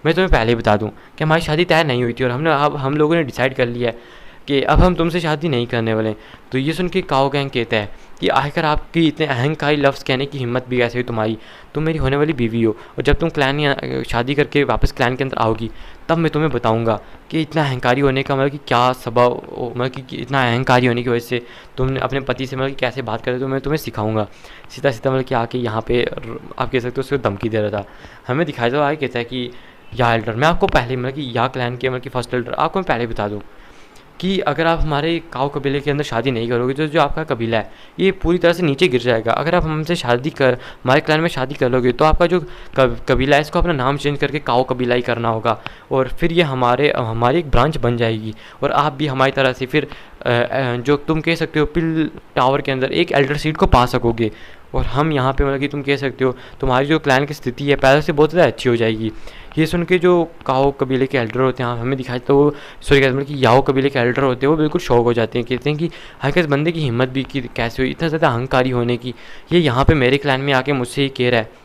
Speaker 1: मैं तुम्हें पहले ही बता दूँ कि हमारी शादी तय नहीं हुई थी, और हमने अब हम लोगों ने डिसाइड कर लिया है कि अब हम तुमसे शादी नहीं करने वाले। तो ये सुन के काओ गैंग कहता है कि आखिर आपकी इतने अहंकारी लफ्ज़ कहने की हिम्मत भी कैसे हुई तुम्हारी, तुम मेरी होने वाली बीवी हो, और जब तुम क्लैन या शादी करके वापस क्लैन के अंदर आओगी तब मैं तुम्हें बताऊंगा कि इतना अहंकारी होने का मतलब कि क्या सबब, मतलब कि इतना अहंकारी होने की वजह से तुमने अपने पति से मतलब कि कैसे बात करे तो मैं तुम्हें सिखाऊंगा। सीधा सीधा मतलब कि आके यहाँ पे आप कह सकते हो उसको धमकी दे रहा था। हमें दिखाया जाता है कहता है कि या एल्डर, मैं आपको पहले मतलब कि या क्लैन के मतलब कि फर्स्ट एल्डर आपको मैं पहले बता दूँ कि अगर आप हमारे काओ कबीले के अंदर शादी नहीं करोगे तो जो आपका कबीला है ये पूरी तरह से नीचे गिर जाएगा। अगर आप हमसे शादी कर हमारे क्लैन में शादी कर लोगे तो आपका जो कबीला है इसको अपना नाम चेंज करके काओ कबीला ही करना होगा, और फिर ये हमारी एक ब्रांच बन जाएगी, और आप भी हमारी तरह से फिर जो तुम कह सकते हो पिल टावर के अंदर एक एल्डर सीट को पा सकोगे। और हम यहाँ पे मतलब कि तुम कह सकते हो तुम्हारी जो क्लैन की स्थिति है पहले से बहुत ज़्यादा अच्छी हो जाएगी। ये सुन के जो काओ कबीले के एल्डर होते हैं हमें दिखाई तो वो मतलब कि याओ कबीले के एल्डर होते हैं वो बिल्कुल शौक हो जाते हैं, कहते हैं कि हर इस बंदे की हिम्मत भी कि कैसे हुई इतना ज़्यादा अहंकारी होने की, ये यहाँ पे मेरे क्लैन में आके मुझसे ही कह रहा है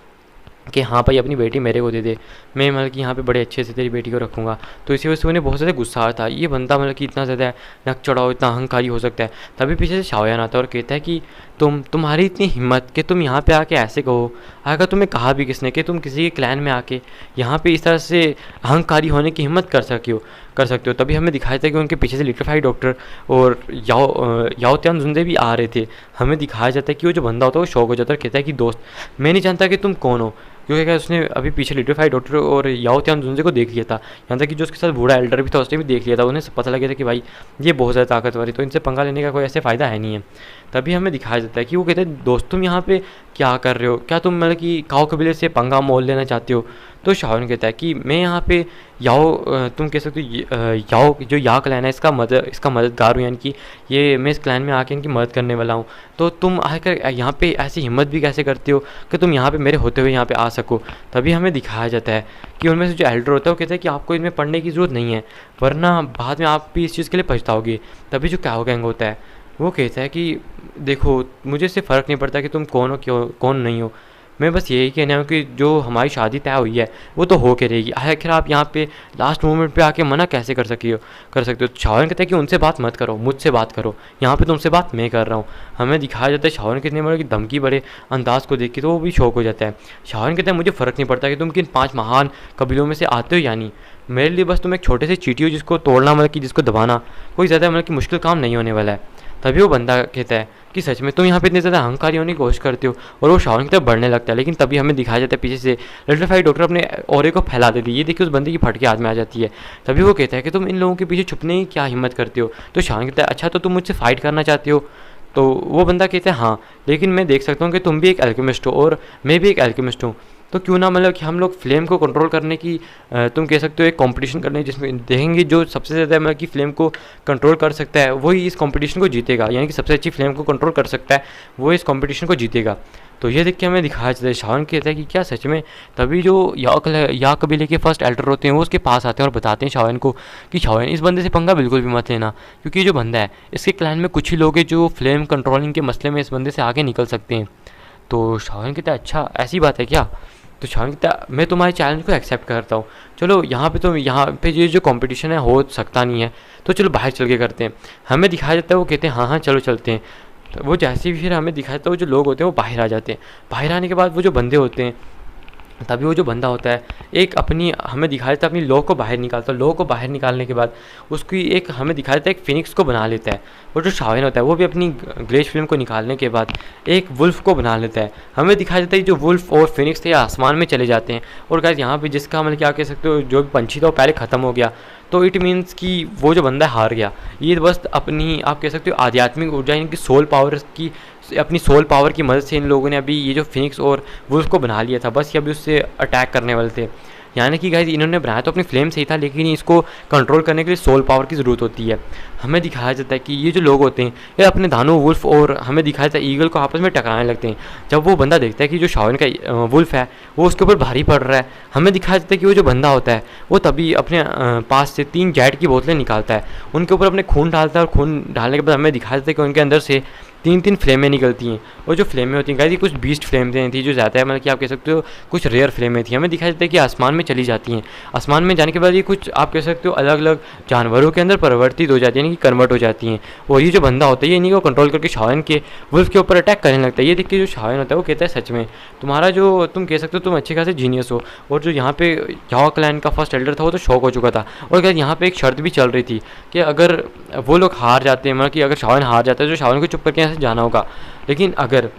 Speaker 1: कि हाँ भाई अपनी बेटी मेरे को दे दे, मैं मतलब कि यहाँ पे बड़े अच्छे से तेरी बेटी को रखूँगा। तो इसी वजह से उन्हें बहुत ज़्यादा गुस्सा आता है, ये बंदा मतलब कि इतना ज़्यादा नक चढ़ाओ इतना अहंकारी हो सकता है। तभी पीछे से शाओयान आता है और कहता है कि तुम्हारी इतनी हिम्मत कि तुम यहाँ पे आके ऐसे कहो, अगर तुम्हें कहा भी किसने कि तुम किसी के क्लैन में आके यहाँ पे इस तरह से अहंकारी होने की हिम्मत कर सकते हो। तभी हमें दिखाया था कि उनके पीछे से लिट्रीफाइड डॉक्टर और याओ त्यान जुंदे भी आ रहे थे। हमें दिखाया जाता है कि वो जो बंदा होता है वो शौक हो जाता है और कहता है कि दोस्त मैं नहीं जानता कि तुम कौन हो, क्योंकि क्या उसने अभी पीछे लिट्रीफाइड डॉक्टर और याओ त्यान जुंजे को देख लिया था, यहाँ तक कि जो उसके साथ बूढ़ा एल्डर भी था उसने भी देख लिया था। उन्हें पता लग गया था कि भाई ये बहुत ज़्यादा ताकतवर है, तो इनसे पंगा लेने का कोई ऐसे फ़ायदा है नहीं है। तभी हमें दिखाया जाता है कि वो कहते हैं दोस्त तुम यहाँ पे क्या कर रहे हो, क्या तुम मतलब कि काओ कबीले से पंगा मोल लेना चाहते हो। तो शाओन कहता है कि मैं यहाँ पे तुम कह सकते हो याओ जो या क्लैन है इसका मददगार हूँ, यानी कि ये मैं इस क्लैन में आके इनकी मदद करने वाला हूँ। तो तुम आकर यहाँ पे ऐसी हिम्मत भी कैसे करते हो कि तुम यहाँ पे मेरे होते हुए यहाँ पे आ सको। तभी हमें दिखाया जाता है कि उनमें से जो एल्डर होता है वो कहता है कि आपको इनमें पढ़ने की ज़रूरत नहीं है, वरना बाद में आप भी इस चीज़ के लिए पछताओगे। तभी जो काओ गैंग होता है वो कहता है कि देखो मुझे इससे फ़र्क नहीं पड़ता कि तुम कौन हो क्यों कौन नहीं हो, मैं बस यही कहना है कि जो हमारी शादी तय हुई है वो तो हो के रहेगी। आखिर आप यहाँ पे लास्ट मोमेंट पे आके मना कैसे कर सकते हो। शाओन कहता है कि उनसे बात मत करो, मुझसे बात करो, यहाँ पे तुमसे बात मैं कर रहा हूँ। हमें दिखाया जाता है शाओन कितने बड़े की धमकी बड़े अंदाज को देख के तो वो भी शौक हो जाता है। शाओन कहता है मुझे फ़र्क नहीं पड़ता कि तुम किन 5 महान कबीलों में से आते हो, यानी मेरे लिए बस तुम एक छोटे से चींटी हो जिसको तोड़ना मतलब कि जिसको दबाना कोई ज़्यादा मतलब कि मुश्किल काम नहीं होने वाला है। तभी वो बंदा कहता है कि सच में तुम यहाँ पे इतने ज़्यादा अहंकारी होने की कोशिश करते हो, और वो शाओन की तरफ बढ़ने लगता है। लेकिन तभी हमें दिखाया जाता है पीछे से लिटिल फाई डॉक्टर अपने ऑरे को फैला देती है। ये देखिए उस बंदे की फटके हाथ में आ जाती है। तभी वो कहता है कि तुम इन लोगों के पीछे छुपने की क्या हिम्मत करते हो। तो शाओन कहता है अच्छा तो तुम मुझसे फाइट करना चाहते हो। तो वो बंदा कहता है हाँ, लेकिन मैं देख सकता हूँ कि तुम भी एक अल्केमिस्ट हो और मैं भी एक अल्केमिस्ट हूँ, तो क्यों ना मतलब कि हम लोग फ्लेम को कंट्रोल करने की तुम कह सकते हो एक कंपटीशन करने, जिसमें देखेंगे जो सबसे ज़्यादा मतलब कि फ्लेम को कंट्रोल कर सकता है वही इस कंपटीशन को जीतेगा। यानी कि सबसे अच्छी फ्लेम को कंट्रोल कर सकता है वो इस कंपटीशन को जीतेगा। तो ये देख के हमें दिखाया जाता है, शाओन कहता है कि क्या सच में। तभी जो या कबीले के फर्स्ट एल्डर होते हैं वो उसके पास आते हैं और बताते हैं शाओन को कि शाओन इस बंदे से पंगा बिल्कुल भी मत लेना, क्योंकि जो बंदा है इसके क्लैन में कुछ ही लोग हैं जो फ्लेम कंट्रोलिंग के मसले में इस बंदे से आगे निकल सकते हैं। तो शाओन कहता है अच्छा ऐसी बात है क्या। तो शाओन कहता है मैं तुम्हारे चैलेंज को एक्सेप्ट करता हूँ, चलो यहाँ पे तो यहाँ पे ये जो कंपटीशन है हो सकता नहीं है, तो चलो बाहर चल के करते हैं। हमें दिखाया जाता है वो कहते हैं हाँ हाँ चलो चलते हैं। तो वो जैसे भी फिर हमें दिखाया जाता है वो जो लोग होते हैं वो बाहर आ जाते हैं। बाहर आने के बाद वो जो बंदे होते हैं, तभी वो जो बंदा होता है एक अपनी हमें दिखाया जाता है अपनी लॉ को बाहर निकालता है। लॉ को बाहर निकालने के बाद उसकी एक हमें दिखाया जाता है एक फिनिक्स को बना लेता है। और जो शाओन होता है वो भी अपनी ग्लेज फ्लेम को निकालने के बाद एक वुल्फ को बना लेता है। हमें दिखाया जाता है जो वुल्फ और फिनिक्स थे आसमान में चले जाते हैं। और गाइस यहाँ पे जिसका मतलब क्या कह सकते हो जो भी पंछी था वो पहले ख़त्म हो गया, तो इट मीन्स कि वो जो बंदा हार गया। ये बस अपनी आप कह सकते हो आध्यात्मिक ऊर्जा यानी कि सोल पावर की अपनी सोल पावर की मदद से इन लोगों ने अभी ये जो फिनिक्स और वुल्फ को बना लिया था। बस ये अभी उससे अटैक करने वाले थे। यानी कि गाइस इन्होंने बनाया तो अपनी फ्लेम से ही था, लेकिन इसको कंट्रोल करने के लिए सोल पावर की ज़रूरत होती है। हमें दिखाया जाता है कि ये जो लोग होते हैं ये अपने दानव वुल्फ और हमें दिखाया जाता है ईगल को आपस में टकराने लगते हैं। जब वो बंदा देखता है कि जो शाओन का वुल्फ है वो उसके ऊपर भारी पड़ रहा है, हमें दिखाया जाता है कि वो जो बंदा होता है वो तभी अपने पास से 3 जैट की बोतलें निकालता है, उनके ऊपर अपने खून डालता है। और खून डालने के बाद हमें दिखाया जाता है कि उनके अंदर से 3 फ्लेमें निकलती हैं। और जो फ्लेमें होती हैं गाइस ये कुछ बीस्ट फ्लेमें थी जो ज़्यादा है मतलब कि आप कह सकते हो कुछ रेयर फ्लेमें थी। हमें दिखाया जाता है कि आसमान में चली जाती हैं। आसमान में जाने के बाद ये कुछ आप कह सकते हो अलग अलग जानवरों के अंदर परिवर्तित हो जाती है, यानी कि कन्वर्ट हो जाती हैं। और ये जो बंदा होता है ये इन्हीं को कंट्रोल करके शाओन के वुल्फ के ऊपर अटैक करने लगता है। ये देख के जो शाओन होता है वो कहता है सच में तुम्हारा जो तुम कह सकते हो तुम अच्छे खासे जीनियस हो। और जो यहाँ पे याओ क्लैन का फर्स्ट एल्डर था वो तो शॉक हो चुका था। और क्या यहाँ पे एक शर्त भी चल रही थी कि अगर वो लोग हार जाते हैं मतलब कि अगर शाओन हार जाता है तो शाओन को चुप करके यहाँ से जाना होगा। लेकिन अगर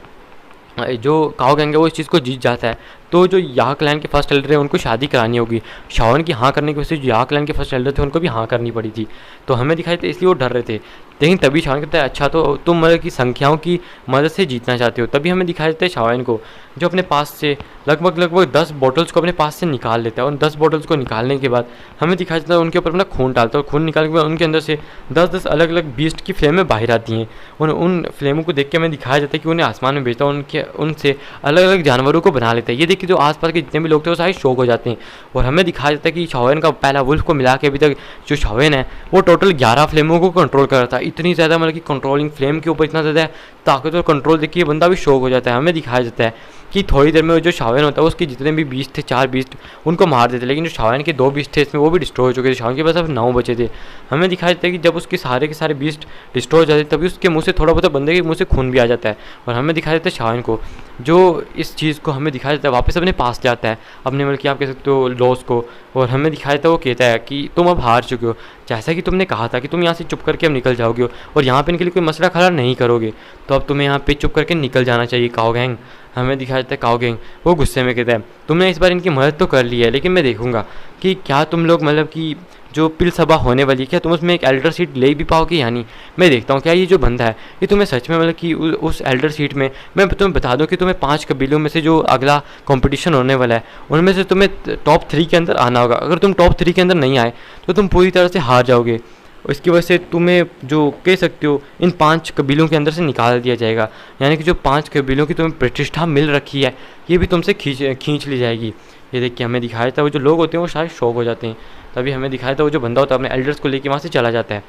Speaker 1: जो काओ गैंग है वो इस चीज़ को जीत जाता है तो जो याह क्लैन के फर्स्ट एल्डर है उनको शादी करानी होगी। शाओन की हाँ करने की वजह से जो याह क्लैन के फर्स्ट एल्डर थे उनको भी हाँ करनी पड़ी थी। तो हमें दिखाई थे इसलिए वो डर रहे थे। लेकिन तभी शाओन कहता है अच्छा तो तुम मतलब की संख्याओं की मदद से जीतना चाहते हो। तभी हमें दिखाई देते हैं शाओन को जो अपने पास से लगभग 10 बॉटल्स को अपने पास से निकाल लेता है। और 10 बॉटल्स को निकालने के बाद हमें दिखाई देता है उनके ऊपर अपना खून डालता है। और खून निकालने के बाद उनके अंदर से 10 अलग अलग बीस्ट की फ्लेमें बाहर आती हैं। उन फ्लेमों को देख के हमें दिखाया जाता है कि उन्हें आसमान में भेजता है, उनसे अलग अलग जानवरों को बना लेता है। ये देख के जो आसपास के जितने भी लोग थे वो सारे शौक हो जाते हैं। और हमें दिखाया जाता है कि शाओन का पहला वुल्फ को मिला के अभी तक जो शाओन है वो टोटल 11 फ्लेमों को कंट्रोल कर रहा था। इतनी ज़्यादा मतलब कि कंट्रोलिंग फ्लेम के ऊपर इतना ज़्यादा ताकतवर कंट्रोल देखिए बंदा भी शौक हो जाता है। हमें दिखाया जाता है कि थोड़ी देर में जो शाओन होता है उसके जितने भी बीस्ट थे 4 बीस्ट उनको मार देते, लेकिन जो शाओन के 2 बीस्ट थे इसमें वो भी डिस्ट्रॉय हो चुके थे। शाओन के पास अब 9 बचे थे। हमें दिखाया जाता है कि जब उसके सारे के सारे बीस्ट डिस्ट्रॉय हो जाते तभी उसके मुंह से थोड़ा बहुत बंदे के मुंह से खून भी आ जाता है। और हमें दिखाया जाता है शाओन को जो इस चीज़ को हमें दिखाया जाता है वापस अपने पास जाता है अपने मतलब कि आप कह सकते हो लॉस को। और हमें दिखाया जाता है वो कहता है कि तुम अब हार चुके हो, जैसा कि तुमने कहा था कि तुम यहाँ से चुप करके अब निकल जाओगे और यहाँ पे इनके लिए कोई मसला खड़ा नहीं करोगे, तो अब तुम्हें यहाँ पे चुप करके निकल जाना चाहिए काओ गैंग। हमें दिखाया जाता है काओ गैंग वो गुस्से में कहता है तुमने इस बार इनकी मदद तो कर ली है, लेकिन मैं देखूंगा कि क्या तुम लोग मतलब कि जो पिल सभा होने वाली है क्या तुम उसमें एक एल्डर सीट ले भी पाओगे या नहीं। मैं देखता हूँ क्या ये जो बंदा है ये तुम्हें सच में मतलब कि उस एल्डर सीट में मैं तुम्हें बता दूँ कि तुम्हें 5 कबीलों में से जो अगला कंपटीशन होने वाला है उनमें से तुम्हें टॉप 3 के अंदर आना होगा। अगर तुम टॉप 3 के अंदर नहीं आए तो तुम पूरी तरह से हार जाओगे। इसकी वजह से तुम्हें जो कह सकते हो इन 5 कबीलों के अंदर से निकाल दिया जाएगा, यानी कि जो 5 कबीलों की तुम्हें प्रतिष्ठा मिल रखी है ये भी तुमसे खींच ली जाएगी। ये देख के हमें दिखाया था वो जो लोग होते हैं वो शायद शौक हो जाते हैं। तभी हमें दिखाया था वो जो बंदा होता है अपने एल्डर्स को लेके वहाँ से चला जाता है।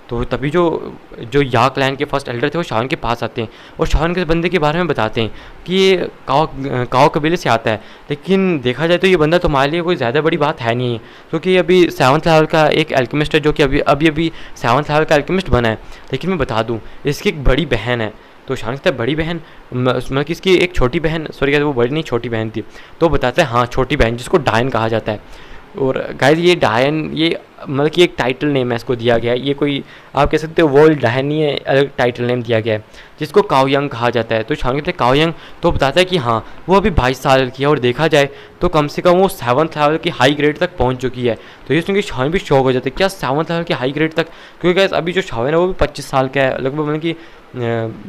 Speaker 1: तो तभी जो या क्लैन के फर्स्ट एल्डर थे वो शाओन के पास आते हैं और शाओन के बंदे के बारे में बताते हैं कि ये काओ कबीले से आता है। लेकिन देखा जाए तो ये बंदा तुम्हारे लिए कोई ज़्यादा बड़ी बात है नहीं है, क्योंकि अभी 7th लेवल का एक एल्केमिस्ट है जो कि अभी 7th लेवल का एल्केमिस्ट बना है। लेकिन मैं बता दूँ इसकी एक बड़ी बहन है। तो शान कहता है बड़ी बहन मतलब कि इसकी एक छोटी बहन, सॉरी वो बड़ी नहीं छोटी बहन थी। तो बताता है हाँ छोटी बहन जिसको डायन कहा जाता है। और गाइस ये डायन, ये मतलब कि एक टाइटल नेम है इसको दिया गया है, ये कोई आप कह सकते हो वर्ल्ड डायन नहीं है, अलग टाइटल नेम दिया गया है जिसको काओ यंग कहा जाता है। तो शाओन कहते हैं काओ यंग, तो बताता है कि हाँ वो अभी 22 साल की है और देखा जाए तो कम से कम वो 7th लेवल की हाई ग्रेड तक पहुंच चुकी है। तो ये सुन के शाओन भी शौक हो जाते हैं, क्या 7th लेवल की हाई ग्रेड तक, क्योंकि गाइस अभी जो शाओन है वो भी 25 साल का है, लगभग मतलब कि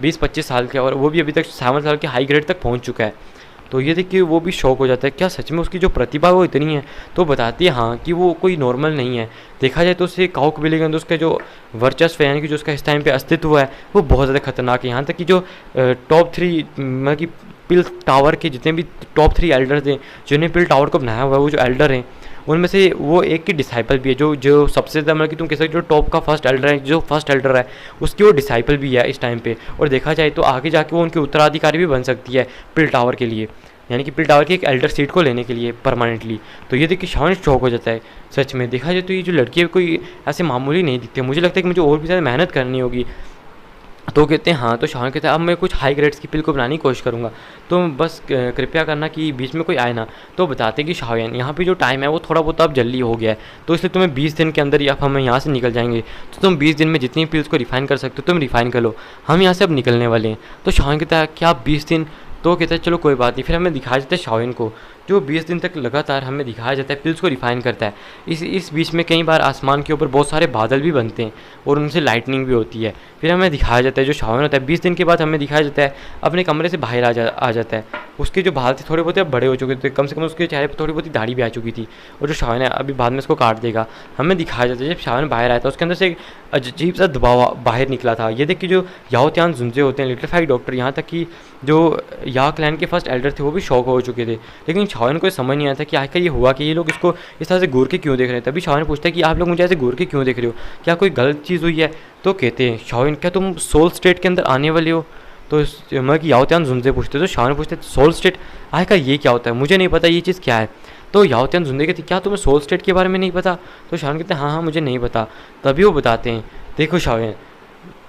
Speaker 1: 20-25 साल का है, और वो भी अभी तक 7th लेवल की हाई ग्रेड तक पहुँच चुका है। तो ये देख के वो भी शौक हो जाता है, क्या सच में उसकी जो प्रतिभा है वो इतनी है। तो बताती है हाँ कि वो कोई नॉर्मल नहीं है, देखा जाए तो उससे काउक बिली के अंदर उसका जो वर्चस्व है, यानी कि जो उसका इस टाइम पे अस्तित्व है वो बहुत ज़्यादा खतरनाक है। यहाँ तक कि जो टॉप 3 मतलब कि पिल टावर के जितने भी टॉप 3 एल्डर्स हैं जिन्हें पिल टावर को बनाया हुआ है, वो जो एल्डर हैं उनमें से वो एक की डिसाइपल भी है, जो जो सबसे ज़्यादा मतलब कि तुम कह सकते हो जो टॉप का फर्स्ट एल्डर है, जो फर्स्ट एल्डर है उसकी वो डिसाइपल भी है इस टाइम पे। और देखा जाए तो आगे जाके वो उनके उत्तराधिकारी भी बन सकती है पिल टावर के लिए, यानी कि पिल टावर की एक एल्डर सीट को लेने के लिए परमानेंटली। तो ये देख के शाओन शौक हो जाता है। सच में देखा जाए तो ये जो लड़की है कोई ऐसे मामूली नहीं दिखती, मुझे लगता है कि मुझे और भी ज़्यादा मेहनत करनी होगी। तो कहते हैं हाँ, तो शाओन कहते हैं अब मैं कुछ हाई ग्रेड्स की पिल को बनाने की कोशिश करूँगा, तो बस कृपया करना कि बीच में कोई आए ना। तो बताते हैं कि शाओन यहाँ पे जो टाइम है वो थोड़ा बहुत अब जल्दी हो गया है, तो इसलिए तुम्हें 20 दिन के अंदर ही अब हम यहाँ से निकल जाएंगे, तो तुम 20 दिन में जितनी पिल्स को रिफाइन कर सकते हो तुम रिफाइन कर लो, हम यहाँ से अब निकलने वाले हैं। तो शाओन कहता है क्या 20 दिन? तो कहता है चलो कोई बात नहीं। फिर हमें दिखाया जाता है शाओन को जो 20 दिन तक लगातार हमें दिखाया जाता है पिल्स को रिफाइन करता है। इस बीच में कई बार आसमान के ऊपर बहुत सारे बादल भी बनते हैं और उनसे लाइटनिंग भी होती है। फिर हमें दिखाया जाता है जो शाओन होता है 20 दिन के बाद हमें दिखाया जाता है अपने कमरे से बाहर आ जाता है। उसके जो बाल थे थोड़े बहुत अब बड़े हो चुके थे, कम से कम उसके चेहरे पर थोड़ी बहुत दाढ़ी भी आ चुकी थी, और जो शाओन है अभी बाद में इसको काट देगा। हमें दिखाया जाता है जब शाओन बाहर आया था उसके अंदर से एक अजीब सा दबाव बाहर निकला था। ये देख के जो याओ त्यान जुनजे होते हैं लिटिल फाइट डॉक्टर, यहाँ तक कि जो या क्लैन के फर्स्ट एल्डर थे वो भी शौक हो चुके थे, लेकिन शाओन को समझ नहीं आया था कि आखिर ये हुआ कि ये लोग इसको इस तरह से घूर के क्यों देख रहे हैं। तभी शाओन पूछता है कि आप लोग मुझे ऐसे घूर के क्यों देख रहे हो, क्या कोई गलत चीज़ हुई है? तो कहते हैं शाओन क्या तुम सोल स्टेट के अंदर आने वाले हो? तो मतलब कि याओ त्यान जुनजे पूछते, तो शाओन पूछते सोल स्टेट आखिर ये क्या होता है, मुझे नहीं पता ये चीज़ क्या है। तो याओ त्यान जुनजे कहते क्या तुम्हें सोल स्टेट के बारे में नहीं पता? तो शाओन कहते हैं हाँ मुझे नहीं पता। तभी वो बताते हैं देखो शाओन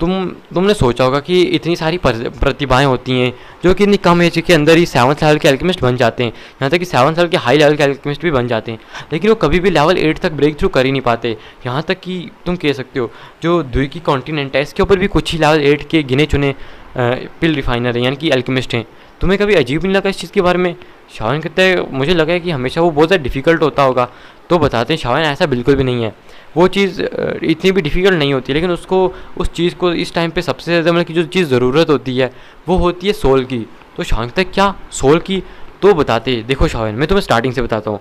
Speaker 1: तुमने सोचा होगा कि इतनी सारी प्रतिभाएं होती हैं जो कि इतनी कम एज के अंदर ही 7th लेवल के एल्केमिस्ट बन जाते हैं, यहाँ तक कि 7th लेवल के हाई लेवल के एल्केमिस्ट भी बन जाते हैं, लेकिन वो कभी भी लेवल 8 तक ब्रेक थ्रू कर ही नहीं पाते। यहाँ तक कि तुम कह सकते हो जो द्वीकी कॉन्टिनेंट है इसके ऊपर भी कुछ ही लेवल 8 के गिने चुने पिल रिफाइनर हैं यानी कि एल्केमिस्ट हैं। तुम्हें कभी अजीब नहीं लगा इस चीज़ के बारे में? शाओन कहता है मुझे लगा है कि हमेशा वो बहुत ज़्यादा डिफ़िकल्ट होता होगा। तो बताते हैं शाओन ऐसा बिल्कुल भी नहीं है, वो चीज़ इतनी भी डिफ़िकल्ट नहीं होती, लेकिन उसको उस चीज़ को इस टाइम पे सबसे ज़्यादा मतलब कि जो चीज़ ज़रूरत होती है वो होती है सोल की। तो शाओन कहता है क्या सोल की? तो बताते देखो शाओन मैं तुम्हें स्टार्टिंग से बताता हूँ,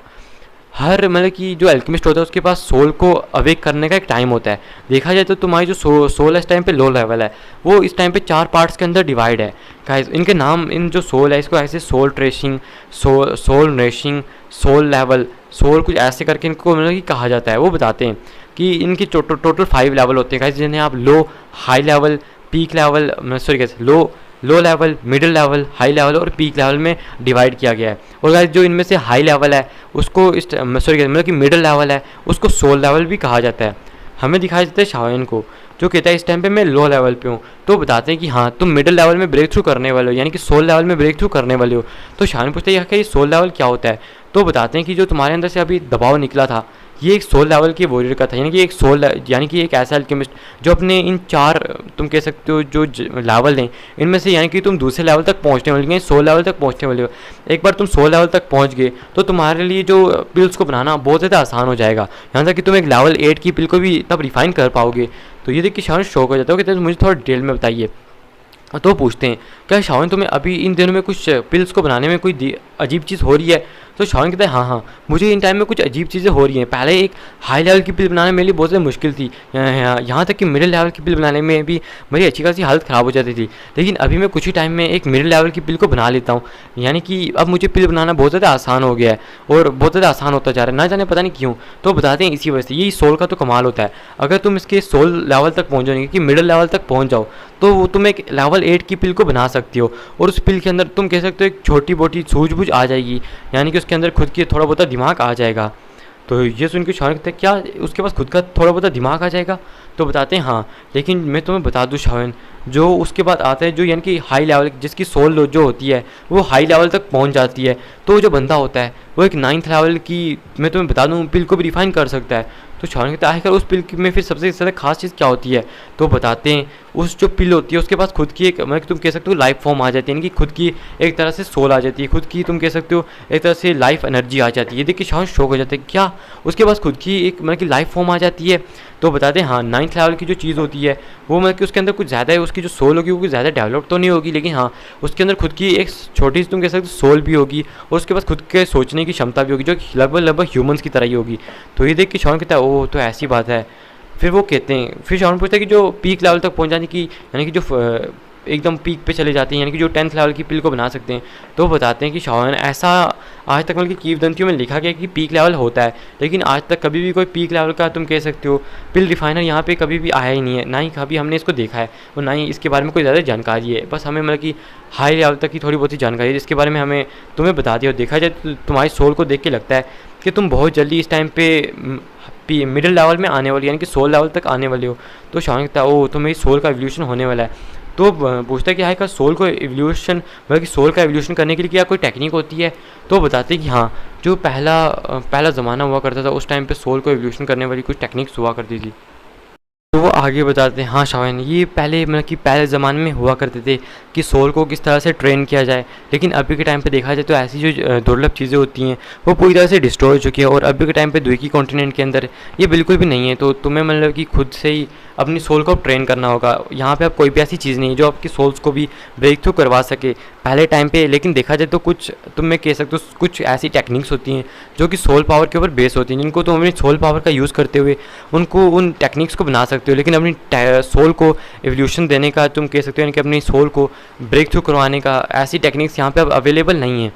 Speaker 1: हर मतलब कि जो एल्केमिस्ट होता है उसके पास सोल को अवेक करने का एक टाइम होता है। देखा जाए तो तुम्हारी जो सोल इस टाइम पे लो लेवल है वो इस टाइम पे 4 पार्ट्स के अंदर डिवाइड है। गाइस इनके नाम, इन जो सोल है इसको ऐसे soul tracing, soul nourishing, soul level, soul कुछ ऐसे करके इनको मतलब कि कहा जाता है। वो बताते हैं कि इनकी टोटल 5 लेवल होते हैं गाइस, जिन्हें आप low, high level, peak level, sorry guys low level, middle level, high level और पीक लेवल में डिवाइड किया गया है। और गाइस जो इनमें से हाई लेवल है उसको सॉरी मतलब कि मिडिल लेवल है उसको सोल लेवल भी कहा जाता है। हमें दिखाया जाता है शाओन को जो कहता है इस टाइम पे मैं लो लेवल पे हूँ। तो बताते हैं कि हाँ तुम मिडिल लेवल में ब्रेक थ्रू करने वाले हो, यानी कि सोल लेवल में ब्रेक थ्रू करने वाले हो। तो शाओन पूछते हैं कि ये सोल लेवल क्या होता है? तो बताते हैं कि जो तुम्हारे अंदर से अभी दबाव निकला था ये एक सोल लेवल के वॉरियर का था, यानी कि एक सोल यानी कि एक ऐसा एल्केमिस्ट जो अपने इन 4 तुम कह सकते हो जो लेवल हैं इनमें से यानी कि तुम दूसरे लेवल तक पहुंचने वाले हो, सोल लेवल तक पहुंचने वाले हो। एक बार तुम सोल लेवल तक पहुंच गए तो तुम्हारे लिए जो पिल्स को बनाना बहुत ज़्यादा आसान हो जाएगा, यहाँ तक कि तुम एक लेवल 8 की पिल को भी तब रिफाइन कर पाओगे। तो ये देख के शाओन शौक हो जाता है कि मुझे थोड़ा डिटेल में बताइए। तो पूछते हैं क्या शाओन तुम्हें अभी इन दिनों में कुछ पिल्स को बनाने में कोई अजीब चीज़ हो रही है? तो शाओन कहता है हाँ मुझे इन टाइम में कुछ अजीब चीज़ें हो रही हैं। पहले एक हाई लेवल की पिल बनाने मेरे लिए बहुत ज़्यादा मुश्किल थी, यहाँ तक कि मिडिल लेवल की पिल बनाने में भी मेरी अच्छी खासी हालत ख़राब हो जाती थी, लेकिन अभी मैं कुछ ही टाइम में एक मिडिल लेवल की पिल को बना लेता हूँ, यानी कि अब मुझे पिल बनाना बहुत ज़्यादा आसान हो गया है और बहुत ज़्यादा आसान होता जा रहा है, ना जाने पता नहीं क्यों। तो बताते हैं इसी वजह से, यही सोल का तो कमाल होता है। अगर तुम इसके सोल लेवल तक पहुँच जाओगे कि मिडिल लेवल तक पहुँच जाओ तो तुम एक लेवल 8 की पिल को बना सकती हो, और उस पिल के अंदर तुम कह सकते हो एक छोटी मोटी सूझबूझ आ जाएगी, यानी कि उसके अंदर खुद की थोड़ा बहुत दिमाग आ जाएगा। तो ये सुन के शावन कहते हैं क्या उसके पास खुद का थोड़ा बहुत दिमाग आ जाएगा? तो बताते हैं हाँ, लेकिन मैं तुम्हें बता दूँ शावन, जो उसके बाद आता है जो यानी कि हाई लेवल जिसकी सोल जो होती है वो हाई लेवल तक पहुंच जाती है, तो जो बंदा होता है वो एक 9th लेवल की, मैं तुम्हें बता दूं, पिल को भी रिफाइन कर सकता है। तो शावन कहता है आखिर उस पिल में फिर सबसे ज़्यादा खास चीज़ क्या होती है? तो बताते हैं उस जो पिल होती है उसके पास खुद की एक, मतलब तुम कह सकते हो लाइफ फॉर्म आ जाती है, यानी कि खुद की एक तरह से सोल आ जाती है, खुद की तुम कह सकते हो एक तरह से लाइफ एनर्जी आ जाती है। देख के शावन शौक हो जाते हैं, क्या उसके पास खुद की एक मतलब कि लाइफ फॉर्म आ जाती है? तो बताते हैं हाँ, 9th लेवल की जो चीज़ होती है वो मतलब कि उसके अंदर कुछ ज़्यादा है, उसकी जो सोल होगी वो कुछ ज़्यादा डेवलप तो नहीं होगी, लेकिन हाँ उसके अंदर खुद की एक छोटी सी तुम कह सकते हो सोल भी होगी, और उसके पास खुद के सोचने की क्षमता भी होगी जो लगभग ह्यूमंस की तरह ही होगी। तो ये देख के शावन कहता है ओह तो ऐसी बात है। फिर वो कहते हैं, फिर शावन पूछता है कि जो पीक लेवल तक पहुँच जाने की, यानी कि जो एकदम पीक पे चले जाते हैं, यानी कि जो 10th लेवल की पिल को बना सकते हैं, तो बताते हैं कि शावन ऐसा आज तक मतलब कि किंवदंतियों में लिखा गया कि पीक लेवल होता है, लेकिन आज तक कभी भी कोई पीक लेवल का तुम कह सकते हो पिल रिफाइनर यहाँ पे कभी भी आया ही नहीं है, ना ही कभी हमने इसको देखा है और ना ही इसके बारे में कोई ज़्यादा जानकारी है। बस हमें मतलब कि हाई लेवल तक की थोड़ी बहुत ही जानकारी है जिसके बारे में हमें तुम्हें बता दिया। और देखा जाए तो तुम्हारी सोल को देख के लगता है कि तुम बहुत जल्दी इस टाइम पे मिडिल लेवल में आने वाली, यानी कि सोल लेवल तक आने वाले हो। तो शावन कहता है ओ तो मेरी सोल का एवोल्यूशन होने वाला है। तो पूछता है कि हाँ का सोल को एवोल्यूशन, मतलब कि सोल का एवोल्यूशन करने के लिए क्या कोई टेक्निक होती है? तो बताते हैं कि हाँ, जो पहला ज़माना हुआ करता था उस टाइम पे सोल को एवोल्यूशन करने वाली कुछ टेक्निक्स हुआ करती थी। तो वो आगे बताते हैं हाँ शावन, ये पहले मतलब कि पहले ज़माने में हुआ करते थे कि सोल को किस तरह से ट्रेन किया जाए, लेकिन अभी के टाइम पे देखा जाए तो ऐसी जो दुर्लभ चीज़ें होती हैं वो पूरी तरह से डिस्ट्रॉय हो चुकी है, और अभी के टाइम पे द्वीकी कॉन्टिनेंट के अंदर ये बिल्कुल भी नहीं है। तो तुम्हें मतलब कि खुद से ही अपनी सोल को ट्रेन करना होगा। यहाँ पे अब कोई भी ऐसी चीज़ नहीं है जो आपकी सोल्स को भी ब्रेक थ्रू करवा सके पहले टाइम पे, लेकिन देखा जाए तो कुछ तुम मैं कह सकते हो कुछ ऐसी टेक्निक्स होती हैं जो कि सोल पावर के ऊपर बेस होती हैं, जिनको तुम अपनी सोल पावर का यूज़ करते हुए उनको उन टेक्निक्स को बना सकते हो, लेकिन अपनी सोल को एवोल्यूशन देने का तुम कह सकते हो, यानी कि अपनी सोल को ब्रेक थ्रू करवाने का ऐसी टेक्निक्स यहाँ पे अब अवेलेबल नहीं है।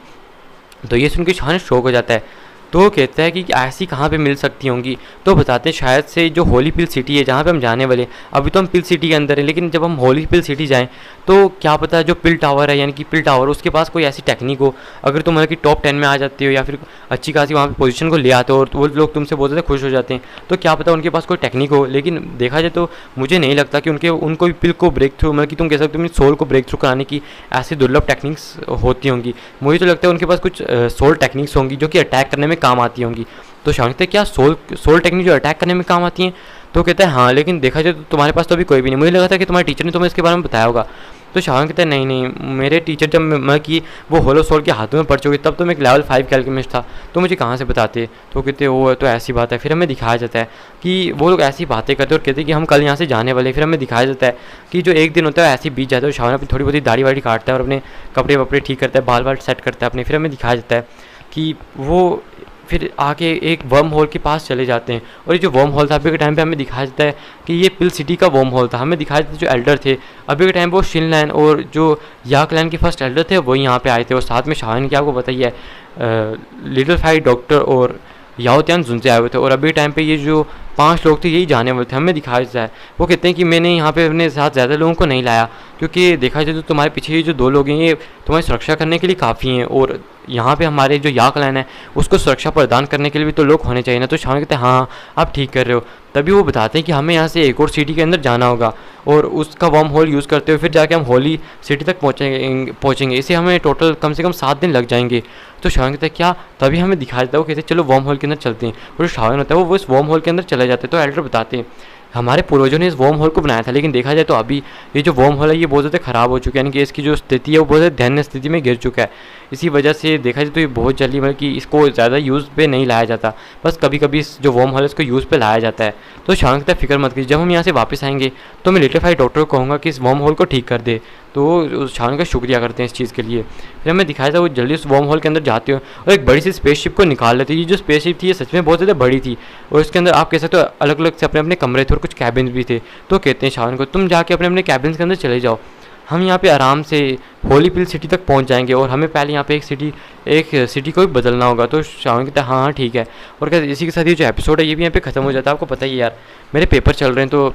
Speaker 1: तो ये सुन के शान शौक हो जाता है। तो वो कहता है कि ऐसी कहाँ पे मिल सकती होंगी? तो बताते हैं शायद से जो होली पिल सिटी है जहाँ पे हम जाने वाले, अभी तो हम पिल सिटी के अंदर हैं, लेकिन जब हम होली पिल सिटी जाएं तो क्या पता जो पिल टावर है, यानी कि पिल टावर, उसके पास कोई ऐसी टेक्निक हो, अगर तुम मतलब कि टॉप 10 में आ जाते हो या फिर अच्छी खासी वहाँ पे पोजीशन को ले आते हो और वो लोग तुमसे बहुत ज़्यादा खुश हो जाते हैं, तो क्या पता उनके पास कोई टेक्निक हो। लेकिन देखा जाए तो मुझे नहीं लगता कि उनको भी पिल को ब्रेक थ्रू, मतलब कि तुम कह सकते हो अपनी सोल को ब्रेक थ्रू कराने की ऐसी दुर्लभ टेक्निक्स होती होंगी। मुझे तो लगता है उनके पास कुछ सोल टेक्निक्स होंगी जो कि अटैक करने में काम आती होंगी। तो शावन कहते हैं क्या सोल टेक्निक जो अटैक करने में काम आती हैं? तो कहता है हाँ, लेकिन देखा जाए तो तुम्हारे पास तो अभी कोई भी नहीं, मुझे लगा था कि तुम्हारे टीचर ने तुम्हें इसके बारे में बताया होगा। तो शावन कहता है नहीं, मेरे टीचर जब मैं कि वो होलो सोल के हाथों में पड़ चुकी तब तो मैं एक लेवल 5 का एल्केमिस्ट था, तो मुझे कहाँ से बताते? तो कहते वो तो ऐसी बात है। फिर हमें दिखाया जाता है कि वो लोग ऐसी बातें करते और कहते कि हम कल यहाँ से जाने वाले। फिर हमें दिखाया जाता है कि जो एक दिन होता है ऐसे बीत जाता है, शावन अपनी थोड़ी बहुत दाढ़ी वाड़ी काटता है और अपने कपड़े वपड़े ठीक करता है, बाल बाल सेट करता है अपने। फिर हमें दिखाया जाता है कि वो फिर आके एक वर्म होल के पास चले जाते हैं, और ये जो वर्म होल था अभी के टाइम पे हमें दिखाया जाता है कि ये पिल सिटी का वर्म होल था। हमें दिखाया जाता है जो एल्डर थे अभी के टाइम पे वो शिनलैंड और जो याक लैंड के फर्स्ट एल्डर थे वो यहाँ पे आए थे, और साथ में शावन की आपको बताइए लिटिल फाइट डॉक्टर और याओतियान जुनसे आए हुए थे, और अभी टाइम पे ये जो 5 लोग थे यही जाने वाले थे। हमें दिखाया जाता है वो कहते हैं कि मैंने यहाँ पे अपने साथ ज़्यादा लोगों को नहीं लाया, क्योंकि देखा जाए तो तुम्हारे पीछे ये जो 2 लोग हैं ये तुम्हारी सुरक्षा करने के लिए काफ़ी हैं, और यहाँ पे हमारे जो याक लाइन है उसको सुरक्षा प्रदान करने के लिए भी तो लोग होने चाहिए ना। तो शावन कहते हैं हाँ आप ठीक कर रहे हो। तभी वो बताते हैं कि हमें यहाँ से एक और सिटी के अंदर जाना होगा और उसका वर्म होल यूज़ करते हुए फिर जाके हम होली सिटी तक पहुँचेंगे। इसे हमें टोटल कम से कम 7 दिन लग जाएंगे। तो शावन कहते हैं क्या? तभी हमें दिखाया जाता है, वो कहते हैं चलो वर्म होल के अंदर चलते हैं, और जो शावन होता है वो इस वर्म होल के अंदर चले जाते हैं। तो एल्डर बताते हैं हमारे पूर्वजों ने इस वर्म होल को बनाया था, लेकिन देखा जाए तो अभी ये जो वर्म होल है ये बहुत ज़्यादा ख़राब हो चुका है, यानी कि इसकी जो स्थिति है वो बहुत ज़्यादा दैन्य स्थिति में गिर चुका है। इसी वजह से देखा जाए तो ये बहुत जल्दी मतलब कि इसको ज़्यादा यूज़ पे नहीं लाया जाता, बस कभी कभी इस जो वर्म होल है इसको यूज़ पे लाया जाता है। तो शावन कहता है फिक्र मत कीजिए, जब हम यहाँ से वापस आएंगे तो मैं लिटिल फाइट डॉक्टर को कहूँगा कि इस वर्म होल को ठीक कर दे। तो शावन का शुक्रिया करते हैं इस चीज़ के लिए। फिर हमें दिखाया था वो जल्दी उस वर्म होल के अंदर जाते हो और एक बड़ी सी स्पेसशिप को निकाल लेते हैं। ये जो स्पेसशिप थी ये सच में बहुत ज़्यादा बड़ी थी, और इसके अंदर आप कह सकते हो अलग अलग से अपने अपने कमरे थे और कुछ कैबिन भी थे। तो कहते हैं शावन को तुम जाके अपने अपने कैबिन के अंदर चले जाओ, हम यहाँ पे आराम से होली पिल सिटी तक पहुँच जाएंगे, और हमें पहले यहाँ पे एक सिटी को भी बदलना होगा। तो शावन कहता है हाँ ठीक है। और कहते इसी के साथ ये जो एपिसोड है ये भी यहाँ पे ख़त्म हो जाता है। आपको पता ही यार मेरे पेपर चल रहे हैं, तो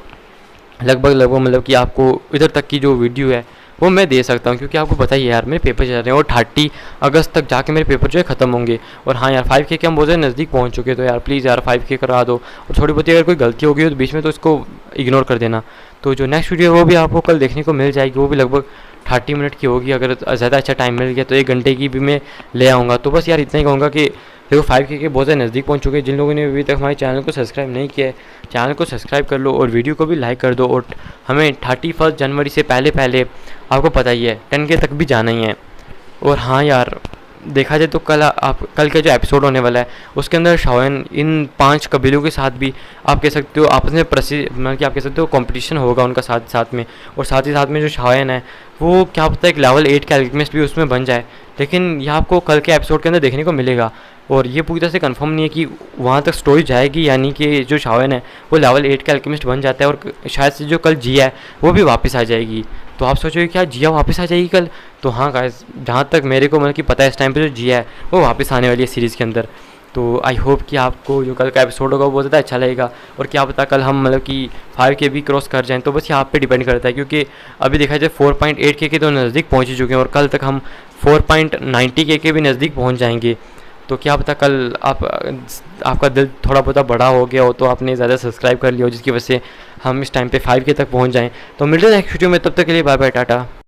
Speaker 1: लगभग मतलब कि आपको इधर तक की जो वीडियो है वो मैं दे सकता हूँ, क्योंकि आपको पता ही है यार मेरे पेपर चल रहे हैं और 30 अगस्त तक जाके मेरे पेपर जो है ख़त्म होंगे। और हाँ यार 5K के हम बहुत ज़्यादा नज़दीक पहुँच चुके हैं, तो यार प्लीज़ यार 5K करा दो। और थोड़ी बहुत अगर कोई गलती होगी तो बीच में तो इसको इग्नोर कर देना। तो जो नेक्स्ट वीडियो है वो भी आपको कल देखने को मिल जाएगी, वो भी लगभग 30 मिनट की होगी। अगर ज़्यादा अच्छा टाइम मिल गया तो 1 घंटे की भी मैं ले आऊँगा। तो बस यार इतना ही कहूँगा कि देखो 5K के बहुत ज़्यादा नज़दीक पहुँच चुके हैं। जिन लोगों ने अभी तक हमारे चैनल को सब्सक्राइब नहीं किया है, चैनल को सब्सक्राइब कर लो और वीडियो को भी लाइक कर दो। और हमें 31 जनवरी से पहले पहले आपको पता ही है 10K तक भी जाना ही है। और हाँ यार देखा जाए तो कल का जो एपिसोड होने वाला है उसके अंदर शाओन इन 5 कबीलों के साथ भी आप कह सकते हो आपस में मतलब कि आप कह सकते हो कंपटीशन होगा उनका साथ साथ में। और साथ ही साथ में जो शाओन है वो क्या पता एक लेवल 8 का एल्केमिस्ट भी उसमें बन जाए, लेकिन यह आपको कल के एपिसोड के अंदर देखने को मिलेगा। और ये पूरी तरह से कंफर्म नहीं है कि वहाँ तक स्टोरी जाएगी, यानी कि जो शाओन है वो लेवल 8 का एल्केमिस्ट बन जाता है और शायद से जो कल जिया है वो भी वापस आ जाएगी। तो आप सोचोगे क्या जिया वापस आ जाएगी कल? तो हाँ गाइस, जहाँ तक मेरे को मतलब कि पता है इस टाइम पे जो जिया है वो वापस आने वाली है सीरीज़ के अंदर। तो आई होप कि आपको जो कल का एपिसोड होगा वो बहुत ज़्यादा अच्छा लगेगा। और क्या पता कल हम मतलब कि 5K भी क्रॉस कर जाएँ, तो बस यहाँ पे डिपेंड करता है, क्योंकि अभी देखा जाए 4.8K के तो नज़दीक पहुँच ही चुके हैं और कल तक हम 4.90K के भी नज़दीक पहुँच जाएंगे। तो क्या पता कल आपका दिल थोड़ा बहुत बड़ा हो गया हो, तो आपने ज़्यादा सब्सक्राइब कर लिया हो जिसकी वजह से हम इस टाइम पे 5K तक पहुँच जाएँ। तो मिलते हैं नेक्स्ट वीडियो में, तब तक के लिए बाय बाय टाटा।